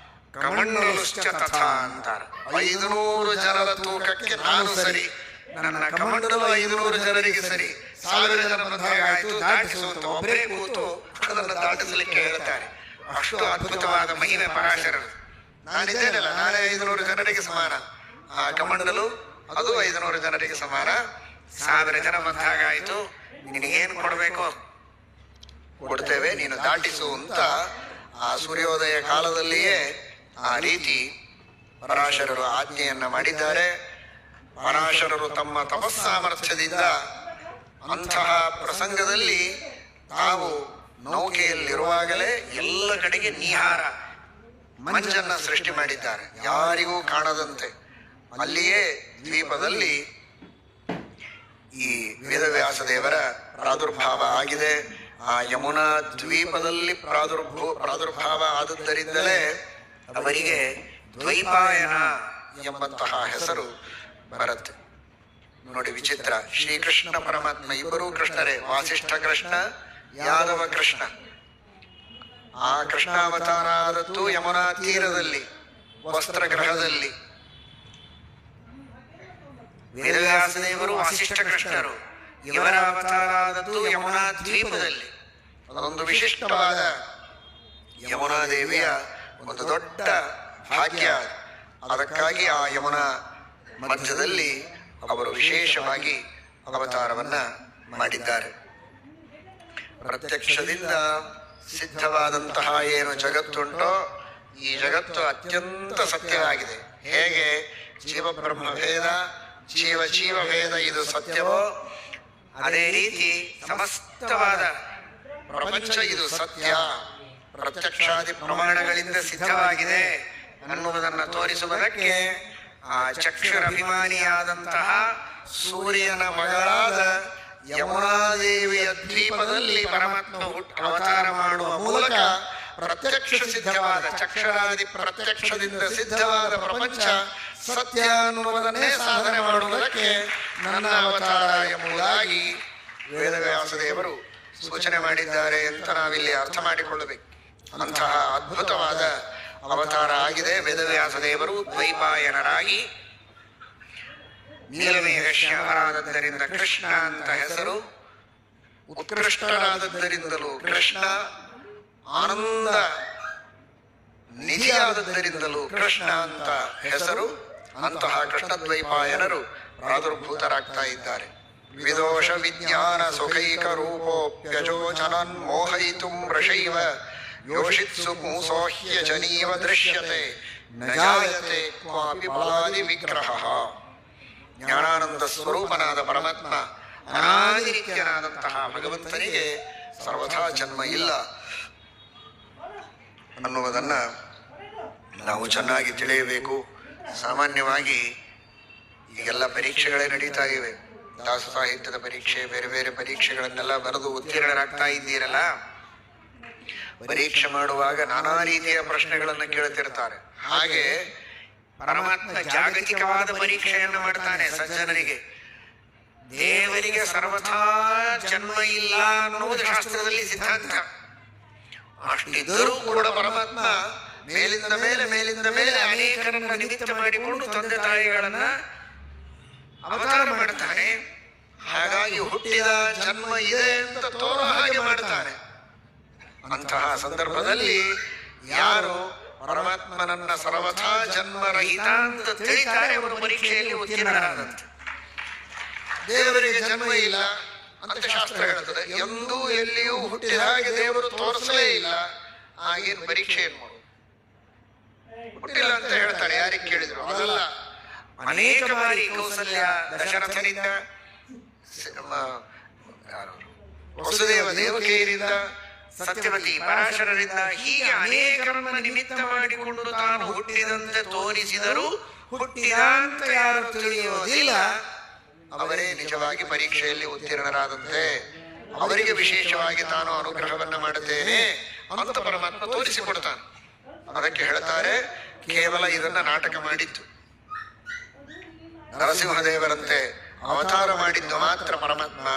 Speaker 1: ಕಮಂಡಲುಶ್ಚ ತಥಾ ಅಂತಾರೆ. 500 ಜನರ ತೂಕಕ್ಕೆ ನಾನು ಸರಿ, ನನ್ನ ಕಮಂಡಲು 500 ಜನರಿಗೆ ಸರಿ. 1000 ಜನ ಬಂದಾಗಾಯ್ತು, ದಾಟಿಸುವಂತ ಒಬ್ಬರೇ ಕೂತು ಅದನ್ನು ದಾಟಿಸಲಿಕ್ಕೆ ಹೇಳ್ತಾರೆ. ಅಷ್ಟು ಅದ್ಭುತವಾದ ಮಹಿಮೆ ಪರಾಶರರು. ನಾನಿದ್ದೇನಲ್ಲ, ನಾನೇ 500 ಜನರಿಗೆ ಸಮಾನ. ಆ ಕಮಂಡಲು ಅದು 500 ಜನರಿಗೆ ಸಮಾನ. 1000 ಜನ ಬಂದಾಗಾಯ್ತು, ನಿನಗೇನು ಕೊಡಬೇಕು ಕೊಡ್ತೇವೆ, ನೀನು ದಾಟಿಸು ಅಂತ ಆ ಸೂರ್ಯೋದಯ ಕಾಲದಲ್ಲಿಯೇ ಆ ರೀತಿ ಪರಾಶರರು ಆಜ್ಞೆಯನ್ನ ಮಾಡಿದ್ದಾರೆ. ಪರಾಶರರು ತಮ್ಮ ತಪಸ್ಸಾಮರ್ಥ್ಯದಿಂದ ಅಂತಹ ಪ್ರಸಂಗದಲ್ಲಿ ತಾವು ನೌಕೆಯಲ್ಲಿರುವಾಗಲೇ ಎಲ್ಲ ಕಡೆಗೆ ನೀಹಾರ ಮಂಜನ್ನ ಸೃಷ್ಟಿ ಮಾಡಿದ್ದಾರೆ, ಯಾರಿಗೂ ಕಾಣದಂತೆ. ಅಲ್ಲಿಯೇ ದ್ವೀಪದಲ್ಲಿ ಈ ವೇದವ್ಯಾಸ ದೇವರ ಪ್ರಾದುರ್ಭಾವ ಆಗಿದೆ. ಆ ಯಮುನಾ ದ್ವೀಪದಲ್ಲಿ ಪ್ರಾದುರ್ಭಾವ ಆದದ್ದರಿಂದಲೇ ಅವರಿಗೆ ದ್ವೈಪಾಯನ ಎಂಬಂತಹ ಹೆಸರು ಬರುತ್ತೆ. ನೋಡಿ ವಿಚಿತ್ರ, ಶ್ರೀಕೃಷ್ಣ ಪರಮಾತ್ಮ ಇಬ್ಬರೂ ಕೃಷ್ಣರೇ. ವಾಸಿಷ್ಠ ಕೃಷ್ಣ, ಯಾದವ ಕೃಷ್ಣ. ಆ ಕೃಷ್ಣಾವತಾರ ಆದದ್ದು ಯಮುನಾ ತೀರದಲ್ಲಿ, ವಸ್ತ್ರಗ್ರಹದಲ್ಲಿ. ವೇದವ್ಯಾಸದೇವರು ವಾಸಿಷ್ಠ ಕೃಷ್ಣರು, ಇವರ ಅವತಾರ ಆದದ್ದು ಯಮುನಾ ದ್ವೀಪದಲ್ಲಿ. ಅದೊಂದು ವಿಶಿಷ್ಟವಾದ ಯಮುನಾ ದೇವಿಯ ಒಂದು ದೊಡ್ಡ ಭಾಗ್ಯ. ಅದಕ್ಕಾಗಿ ಆ ಯಮುನಾ ಮಧ್ಯದಲ್ಲಿ ಅವರು ವಿಶೇಷವಾಗಿ ಅವತಾರವನ್ನ ಮಾಡಿದ್ದಾರೆ. ಪ್ರತ್ಯಕ್ಷದಿಂದ ಸಿದ್ಧವಾದಂತಹ ಏನು ಜಗತ್ತುಂಟೋ, ಈ ಜಗತ್ತು ಅತ್ಯಂತ ಸತ್ಯವಾಗಿದೆ. ಹೇಗೆ ಜೀವಬ್ರಹ್ಮ ಭೇದ, ಜೀವ ಭೇದ ಇದು ಸತ್ಯವೋ, ಅದೇ ರೀತಿ ಸಮಸ್ತವಾದ ಪ್ರಪಂಚ ಇದು ಸತ್ಯ, ಪ್ರತ್ಯಕ್ಷಾದಿ ಪ್ರಮಾಣಗಳಿಂದ ಸಿದ್ಧವಾಗಿದೆ ಅನ್ನುವುದನ್ನು ತೋರಿಸುವುದಕ್ಕೆ ಆ ಚಕ್ಷುರಭಿಮಾನಿಯಾದಂತಹ ಸೂರ್ಯನ ಮಗಳಾದ ಯಮುನಾದೇವಿಯ ದ್ವೀಪದಲ್ಲಿ ಪರಮಾತ್ಮ ಅವತಾರ ಮಾಡುವ ಮೂಲಕ ಪ್ರತ್ಯಕ್ಷ ಸಿದ್ಧವಾದ, ಚಕ್ಷರಾದಿ ಪ್ರತ್ಯಕ್ಷದಿಂದ ಸಿದ್ಧವಾದ ಪ್ರಪಂಚ ಸತ್ಯ ಅನ್ನುವುದನ್ನೇ ಸಾಧನೆ ಮಾಡುವುದಕ್ಕೆ ನನ್ನ ಅವತಾರ ಎಂಬುದಾಗಿ ವೇದವ್ಯಾಸದೇವರು ಸೂಚನೆ ಮಾಡಿದ್ದಾರೆ ಅಂತ ನಾವಿಲ್ಲಿ ಅರ್ಥ ಮಾಡಿಕೊಳ್ಳಬೇಕು. ಅಂತಹ ಅದ್ಭುತವಾದ ಅವತಾರ ಆಗಿದೆ ವೇದವ್ಯಾಸದೇವರು. ದ್ವೈಪಾಯನರಾಗಿ ನೀಲಮೇಘ ಶ್ಯಾಮರಾದದ್ದರಿಂದ ಕೃಷ್ಣ ಅಂತ ಹೆಸರು, ಉತ್ಕೃಷ್ಟರಾದದ್ದರಿಂದಲೂ ಕೃಷ್ಣ, ಆನಂದ ನಿಧಿಯಾದದ್ದರಿಂದಲೂ ಕೃಷ್ಣ ಅಂತ ಹೆಸರು. ಅಂತಹ ಕೃಷ್ಣದ್ವೈಪಾಯನರು ಪ್ರಾದುರ್ಭೂತರಾಗ್ತಾ ಇದ್ದಾರೆ. ವಿದೋಷ ವಿಜ್ಞಾನ ಸುಖೈಕ ರೂಪೋಪ್ಯಜೋಚನನ್ ಮೋಹಯಿತುಂ ವೃಷೈವ ಯೋಷಿತ್ಸು ಮೂಸೋಹ್ಯ ಜನೀವ ದೃಶ್ಯತೆ ನ ಜಾಯತೆ ಕ್ವಾಪಿ ಬಲಾದಿ ವಿಗ್ರಹ. ಜ್ಞಾನಾನಂದ ಸ್ವರೂಪನಾದ ಪರಮಾತ್ಮ, ಅನಾದಿನಿತ್ಯನಾದಂತಹ ಭಗವಂತನಿಗೆ ಸರ್ವಥಾ ಜನ್ಮ ಇಲ್ಲ ಅನ್ನುವುದನ್ನ ನಾವು ಚೆನ್ನಾಗಿ ತಿಳಿಯಬೇಕು. ಸಾಮಾನ್ಯವಾಗಿ ಈಗೆಲ್ಲ ಪರೀಕ್ಷೆಗಳೇ ನಡೀತಾ ಇವೆ. ದಾಸ ಸಾಹಿತ್ಯದ ಪರೀಕ್ಷೆ, ಬೇರೆ ಬೇರೆ ಪರೀಕ್ಷೆಗಳನ್ನೆಲ್ಲ ಬರೆದು ಉತ್ತೀರ್ಣರಾಗ್ತಾ ಇದ್ದೀರಲ್ಲ, ಪರೀಕ್ಷೆ ಮಾಡುವಾಗ ನಾನಾ ರೀತಿಯ ಪ್ರಶ್ನೆಗಳನ್ನು ಕೇಳುತ್ತಿರ್ತಾರೆ. ಹಾಗೆ ಪರಮಾತ್ಮ ಜಾಗತಿಕವಾದ ಪರೀಕ್ಷೆಯನ್ನು ಮಾಡ್ತಾನೆ ಸಜ್ಜನರಿಗೆ. ದೇವರಿಗೆ ಸರ್ವಥಾ ಜನ್ಮ ಇಲ್ಲ ಅನ್ನುವುದು ಶಾಸ್ತ್ರದಲ್ಲಿ ಸಿದ್ಧಾಂತ. ಅಷ್ಟಿದ್ದರೂ ಕೂಡ ಪರಮಾತ್ಮ ಮೇಲಿಂದ ಮೇಲೆ ಅನೇಕರನ್ನ ನಿಮಿತ್ತ ಮಾಡಿಕೊಂಡು ತಂದೆ ತಾಯಿಗಳನ್ನ ಅವತಾರ ಮಾಡ್ತಾನೆ. ಹಾಗಾಗಿ ಹುಟ್ಟಿದ ಜನ್ಮ ಇದೆ ಅಂತ ತೋರೋ ಹಾಗೆ ಮಾಡ್ತಾನೆ. ಅಂತಹ ಸಂದರ್ಭದಲ್ಲಿ ಯಾರು ಪರಮಾತ್ಮನನ್ನ ಸರ್ವಥಾ ಜನ್ಮರಹಿತ ಅಂತ ತಿಳಿತಾರೆ, ಅವರು ಪರೀಕ್ಷೆಯಲ್ಲಿ ಉತ್ತೀರ್ಣರಾದಂತೆ. ದೇವರಿಗೆ ಜನ್ಮ ಇಲ್ಲ ಅಂತ ಶಾಸ್ತ್ರ ಹೇಳ್ತದೆ. ಎಂದೂ ಎಲ್ಲಿಯೂ ಹುಟ್ಟಿದ ಹಾಗೆ ದೇವರು ತೋರಿಸಲೇ ಇಲ್ಲ. ಆಗೇನು ಪರೀಕ್ಷೆ ಏನು ಮಾಡು, ಹುಟ್ಟಿಲ್ಲ ಅಂತ ಹೇಳ್ತಾಳೆ. ಯಾರಿಗೆ ಕೇಳಿದ್ರು ಅದಲ್ಲ. ಅನೇಕ ಬಾರಿ ಕೌಸಲ್ಯ ದಶರಥನಿಂದ, ವಸುದೇವ ದೇವಕಿಯರಿಂದ, ಸತ್ಯವತಿ ಪರಾಶರರಿಂದ, ಹೀಗೆ ಅನೇಕರನ್ನ ನಿಮಿತ್ತ ಮಾಡಿಕೊಂಡು ತಾನು ಹುಟ್ಟಿದಂತೆ ತೋರಿಸಿದರೂ ಹುಟ್ಟಿದ ಅಂತ ಯಾರು ತಿಳಿಯೋದಿಲ್ಲ. ಅವರೇ ನಿಜವಾಗಿ ಪರೀಕ್ಷೆಯಲ್ಲಿ ಉತ್ತೀರ್ಣರಾದಂತೆ. ಅವರಿಗೆ ವಿಶೇಷವಾಗಿ ತಾನು ಅನುಗ್ರಹವನ್ನ ಮಾಡುತ್ತೇನೆ ಅಂತ ಪರಮಾತ್ಮ ತೋರಿಸಿಕೊಡ್ತಾನೆ. ಅದಕ್ಕೆ ಹೇಳ್ತಾರೆ, ಕೇವಲ ಇದನ್ನ ನಾಟಕ ಮಾಡಿದ್ದು. ನರಸಿಂಹದೇವರಂತೆ ಅವತಾರ ಮಾಡಿದ್ದು ಮಾತ್ರ ಪರಮಾತ್ಮ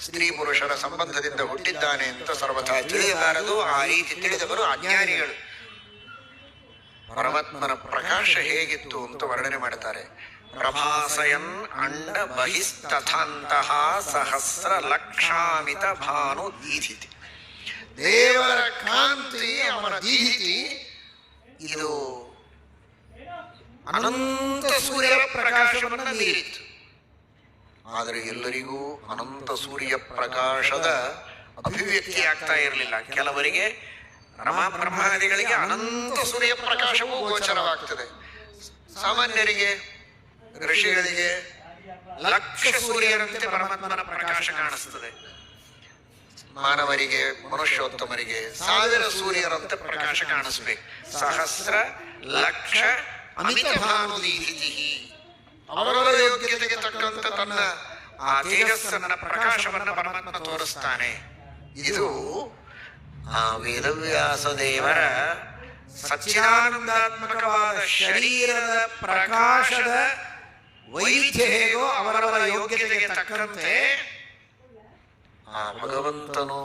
Speaker 1: ಸ್ತ್ರೀ ಪುರುಷರ ಸಂಬಂಧದಿಂದ ಹುಟ್ಟಿದ್ದಾನೆ ಅಂತ ಸರ್ವಥಾ ತಿಳಿಯಬಾರದು. ಆ ರೀತಿ ತಿಳಿದವರು ಅಜ್ಞಾನಿಗಳು. ಪರಮಾತ್ಮನ ಪ್ರಕಾಶ ಹೇಗಿತ್ತು ಅಂತ ವರ್ಣನೆ ಮಾಡ್ತಾರೆ. ಪ್ರಭಾಸಯನ್ ಅಂಡ ಬಹಿಸ್ತಥಾಂತಹ ಸಹಸ್ರ ಲಕ್ಷಾಮಿತ ಭಾನು ದೀಧಿತಿ. ದೇವರ ಕಾಂತಿ, ಅವನ ದೀಧಿತಿ ಇದು ಅನಂತ ಸೂರ್ಯರ ಪ್ರಕಾಶವನ್ನು ಮೀರಿತ್ತು. ಆದರೆ ಎಲ್ಲರಿಗೂ ಅನಂತ ಸೂರ್ಯ ಪ್ರಕಾಶದ ಅಭಿವ್ಯಕ್ತಿ ಆಗ್ತಾ ಇರಲಿಲ್ಲ. ಕೆಲವರಿಗೆ ರಮಾಬ್ರಹ್ಮಾದಿಗಳಿಗೆ ಅನಂತ ಸೂರ್ಯ ಪ್ರಕಾಶವೂ ಗೋಚರವಾಗ್ತದೆ. ಸಾಮಾನ್ಯರಿಗೆ, ಋಷಿಗಳಿಗೆ ಲಕ್ಷ ಸೂರ್ಯರಂತೆ ಪರಮಾತ್ಮನ ಪ್ರಕಾಶ ಕಾಣಿಸ್ತದೆ. ಮಾನವರಿಗೆ, ಮನುಷ್ಯೋತ್ತಮರಿಗೆ 1000 ಸೂರ್ಯರಂತೆ ಪ್ರಕಾಶ ಕಾಣಿಸ್ಬೇಕು. ಸಹಸ್ರ ಲಕ್ಷ ಅಮಿತ ಭಾನುದೀಹಿತಿ. ಅವರವರ ಯೋಗ್ಯತೆಗೆ ತಕ್ಕಂತೆ ತನ್ನ ಆ ತೇಜಸ್ಸನ್ನ ಪ್ರಕಾಶವನ್ನ ಪರಮಾತ್ಮ ತೋರಿಸ್ತಾನೆ. ಇದು ಆ ವೇದವ್ಯಾಸ ದೇವರ ಸಚ್ಚಿದಾನಂದಾತ್ಮಕವಾದ ಶರೀರದ ಪ್ರಕಾಶದ ವೈವಿಧ್ಯ ಹೇಗೋ ಅವರವರ ಯೋಗ್ಯತೆಗೆ ತಕ್ಕಂತೆ ಆ ಭಗವಂತನು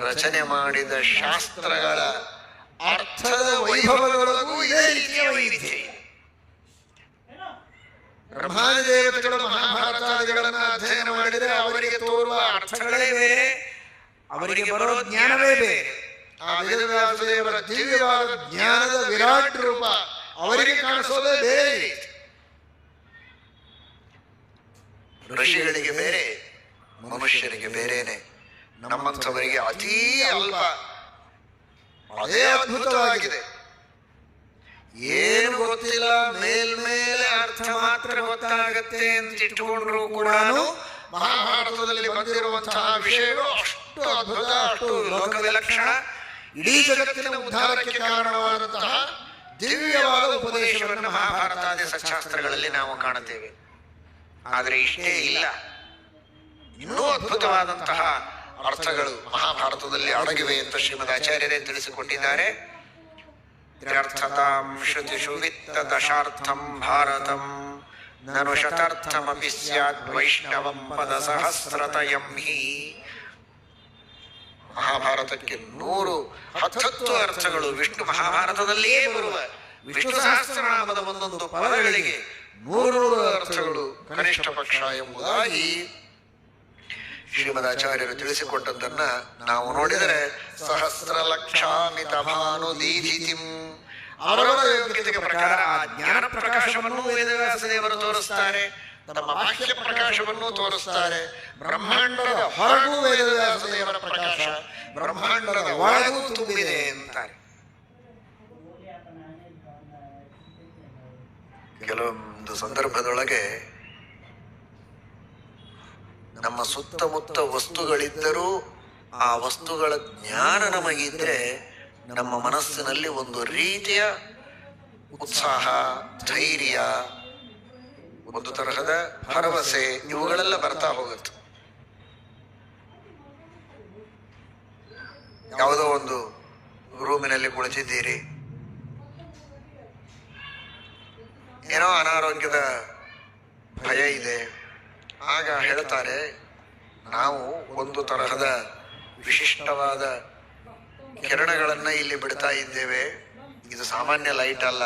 Speaker 1: ರಚನೆ ಮಾಡಿದ ಶಾಸ್ತ್ರಗಳ ಅರ್ಥದ ವೈಭವಗಳಿಗೂ ಇದೇ ರೀತಿಯ ವೈವಿಧ್ಯ ಇದೆ. ಬ್ರಹ್ಮಾದಿ ದೇವತೆಗಳು ಮಹಾಭಾರತಾದಿಗಳನ್ನ ಅಧ್ಯಯನ ಮಾಡಿದರೆ ಅವರಿಗೆ ತೋರುವ ಅರ್ಥಗಳೇ ಬೇರೆ, ಅವರಿಗೆ ಬರೋ ಜ್ಞಾನವೇ ಬೇರೆ. ಆ ವೇದವ್ಯಾಸ ದೇವರ ದಿವ್ಯವಾದ ಜ್ಞಾನದ ವಿರಾಟ್ ರೂಪ ಅವರಿಗೆ ಕಾಣಿಸೋದೇ ಬೇರೆ. ಋಷಿಗಳಿಗೆ ಬೇರೆ, ಮನುಷ್ಯರಿಗೆ ಬೇರೆನೆ. ನಮ್ಮಂಥವರಿಗೆ ಅತೀ ಅಲ್ಪ, ಅದೇ ಅದ್ಭುತವಾಗಿದೆ. ಏನು ಗೊತ್ತಿಲ್ಲ, ಮೇಲ್ಮೇಲೆ ಅರ್ಥ ಮಾತ್ರ ಗೊತ್ತಾಗತ್ತೆ ಅಂತ ಇಟ್ಟುಕೊಂಡ್ರು ಕೂಡ ಮಹಾಭಾರತದಲ್ಲಿ ಬಂದಿರುವಂತಹ ವಿಷಯಗಳು ಅಷ್ಟು ಅದ್ಭುತ, ಅಷ್ಟು ಲೋಕ ವಿಲಕ್ಷಣ, ಇಡೀ ಜಗತ್ತಿನ ಉದ್ಧಾರಕ್ಕೆ ಕಾರಣವಾದಂತಹ ದಿವ್ಯವಾದ ಉಪದೇಶವನ್ನು ಮಹಾಭಾರತಾದಿ ಸಚ್ಚಾಸ್ತ್ರಗಳಲ್ಲಿ ನಾವು ಕಾಣುತ್ತೇವೆ. ಆದರೆ ಇಷ್ಟೇ ಇಲ್ಲ, ಇನ್ನೂ ಅದ್ಭುತವಾದಂತಹ ಅರ್ಥಗಳು ಮಹಾಭಾರತದಲ್ಲಿ ಅಡಗಿವೆ ಅಂತ ಶ್ರೀಮದ್ ಆಚಾರ್ಯರೇ ತಿಳಿಸಿಕೊಟ್ಟಿದ್ದಾರೆ. ತ್ರ್ಯರ್ಥತಾಂ ಶ್ರುತಿಷು ವಿತ್ತ ದಶಾರ್ಥಂ ಭಾರತಂ ನನು ಶತಾರ್ಥಮಪಿ ಸ್ಯಾದ್ ವೈಷ್ಣವಂ ಪದ ಸಹಸ್ರತಯಂ ಹಿ. ಮಹಾಭಾರತಕ್ಕೆ 110 ಅರ್ಥಗಳು ವಿಷ್ಣು ಮಹಾಭಾರತದಲ್ಲಿಯೇ ಬರುವ ವಿಷ್ಣು ಸಹಸ್ರನಾಮದ ಒಂದೊಂದು ಪದಗಳಿಗೆ 100 ಅರ್ಥಗಳು ಕನಿಷ್ಠ ಪಕ್ಷ ಎಂಬುದಾಗಿ ಶ್ರೀಮದಾಚಾರ್ಯರು ತಿಳಿಸಿಕೊಟ್ಟದ್ದನ್ನ ನಾವು ನೋಡಿದರೆ, ಸಹಸ್ರ ಲಕ್ಷಾಮಿತ ಭಾನು ದೀಧಿತಿಂ, ಅವರವರ ಯೋಗ್ಯತೆಗೆ ಪ್ರಕಾರ ಆ ಜ್ಞಾನ ಪ್ರಕಾಶವನ್ನು ವೇದವ್ಯಾಸ ದೇವರು ತೋರಿಸ್ತಾರೆ, ನಮ್ಮ ಬಾಹ್ಯ ಪ್ರಕಾಶವನ್ನು ತೋರಿಸ್ತಾರೆ. ಬ್ರಹ್ಮಾಂಡದ ಹೊರಗೂ ವೇದವ್ಯಾಸ ದೇವರ ಪ್ರಕಾಶ, ಬ್ರಹ್ಮಾಂಡದ ಒಳಗೂ ತುಂಬಿದೆ ಅಂತಾರೆ. ಕೆಲವೊಂದು ಸಂದರ್ಭದೊಳಗೆ ನಮ್ಮ ಸುತ್ತಮುತ್ತ ವಸ್ತುಗಳಿದ್ದರೂ ಆ ವಸ್ತುಗಳ ಜ್ಞಾನ ನಮಗಿದ್ರೆ ನಮ್ಮ ಮನಸ್ಸಿನಲ್ಲಿ ಒಂದು ರೀತಿಯ ಉತ್ಸಾಹ, ಧೈರ್ಯ, ಒಂದು ತರಹದ ಭರವಸೆ ಇವುಗಳೆಲ್ಲ ಬರ್ತಾ ಹೋಗುತ್ತೆ. ಯಾವುದೋ ಒಂದು ರೂಮಿನಲ್ಲಿ ಕುಳಿತಿದ್ದೀರಿ, ಏನೋ ಅನಾರೋಗ್ಯದ ಭಯ ಇದೆ. ಆಗ ಹೇಳ್ತಾರೆ, ನಾವು ಒಂದು ತರಹದ ವಿಶಿಷ್ಟವಾದ ಕಿರಣಗಳನ್ನ ಇಲ್ಲಿ ಬಿಡ್ತಾ ಇದ್ದೇವೆ. ಇದು ಸಾಮಾನ್ಯ ಲೈಟ್ ಅಲ್ಲ.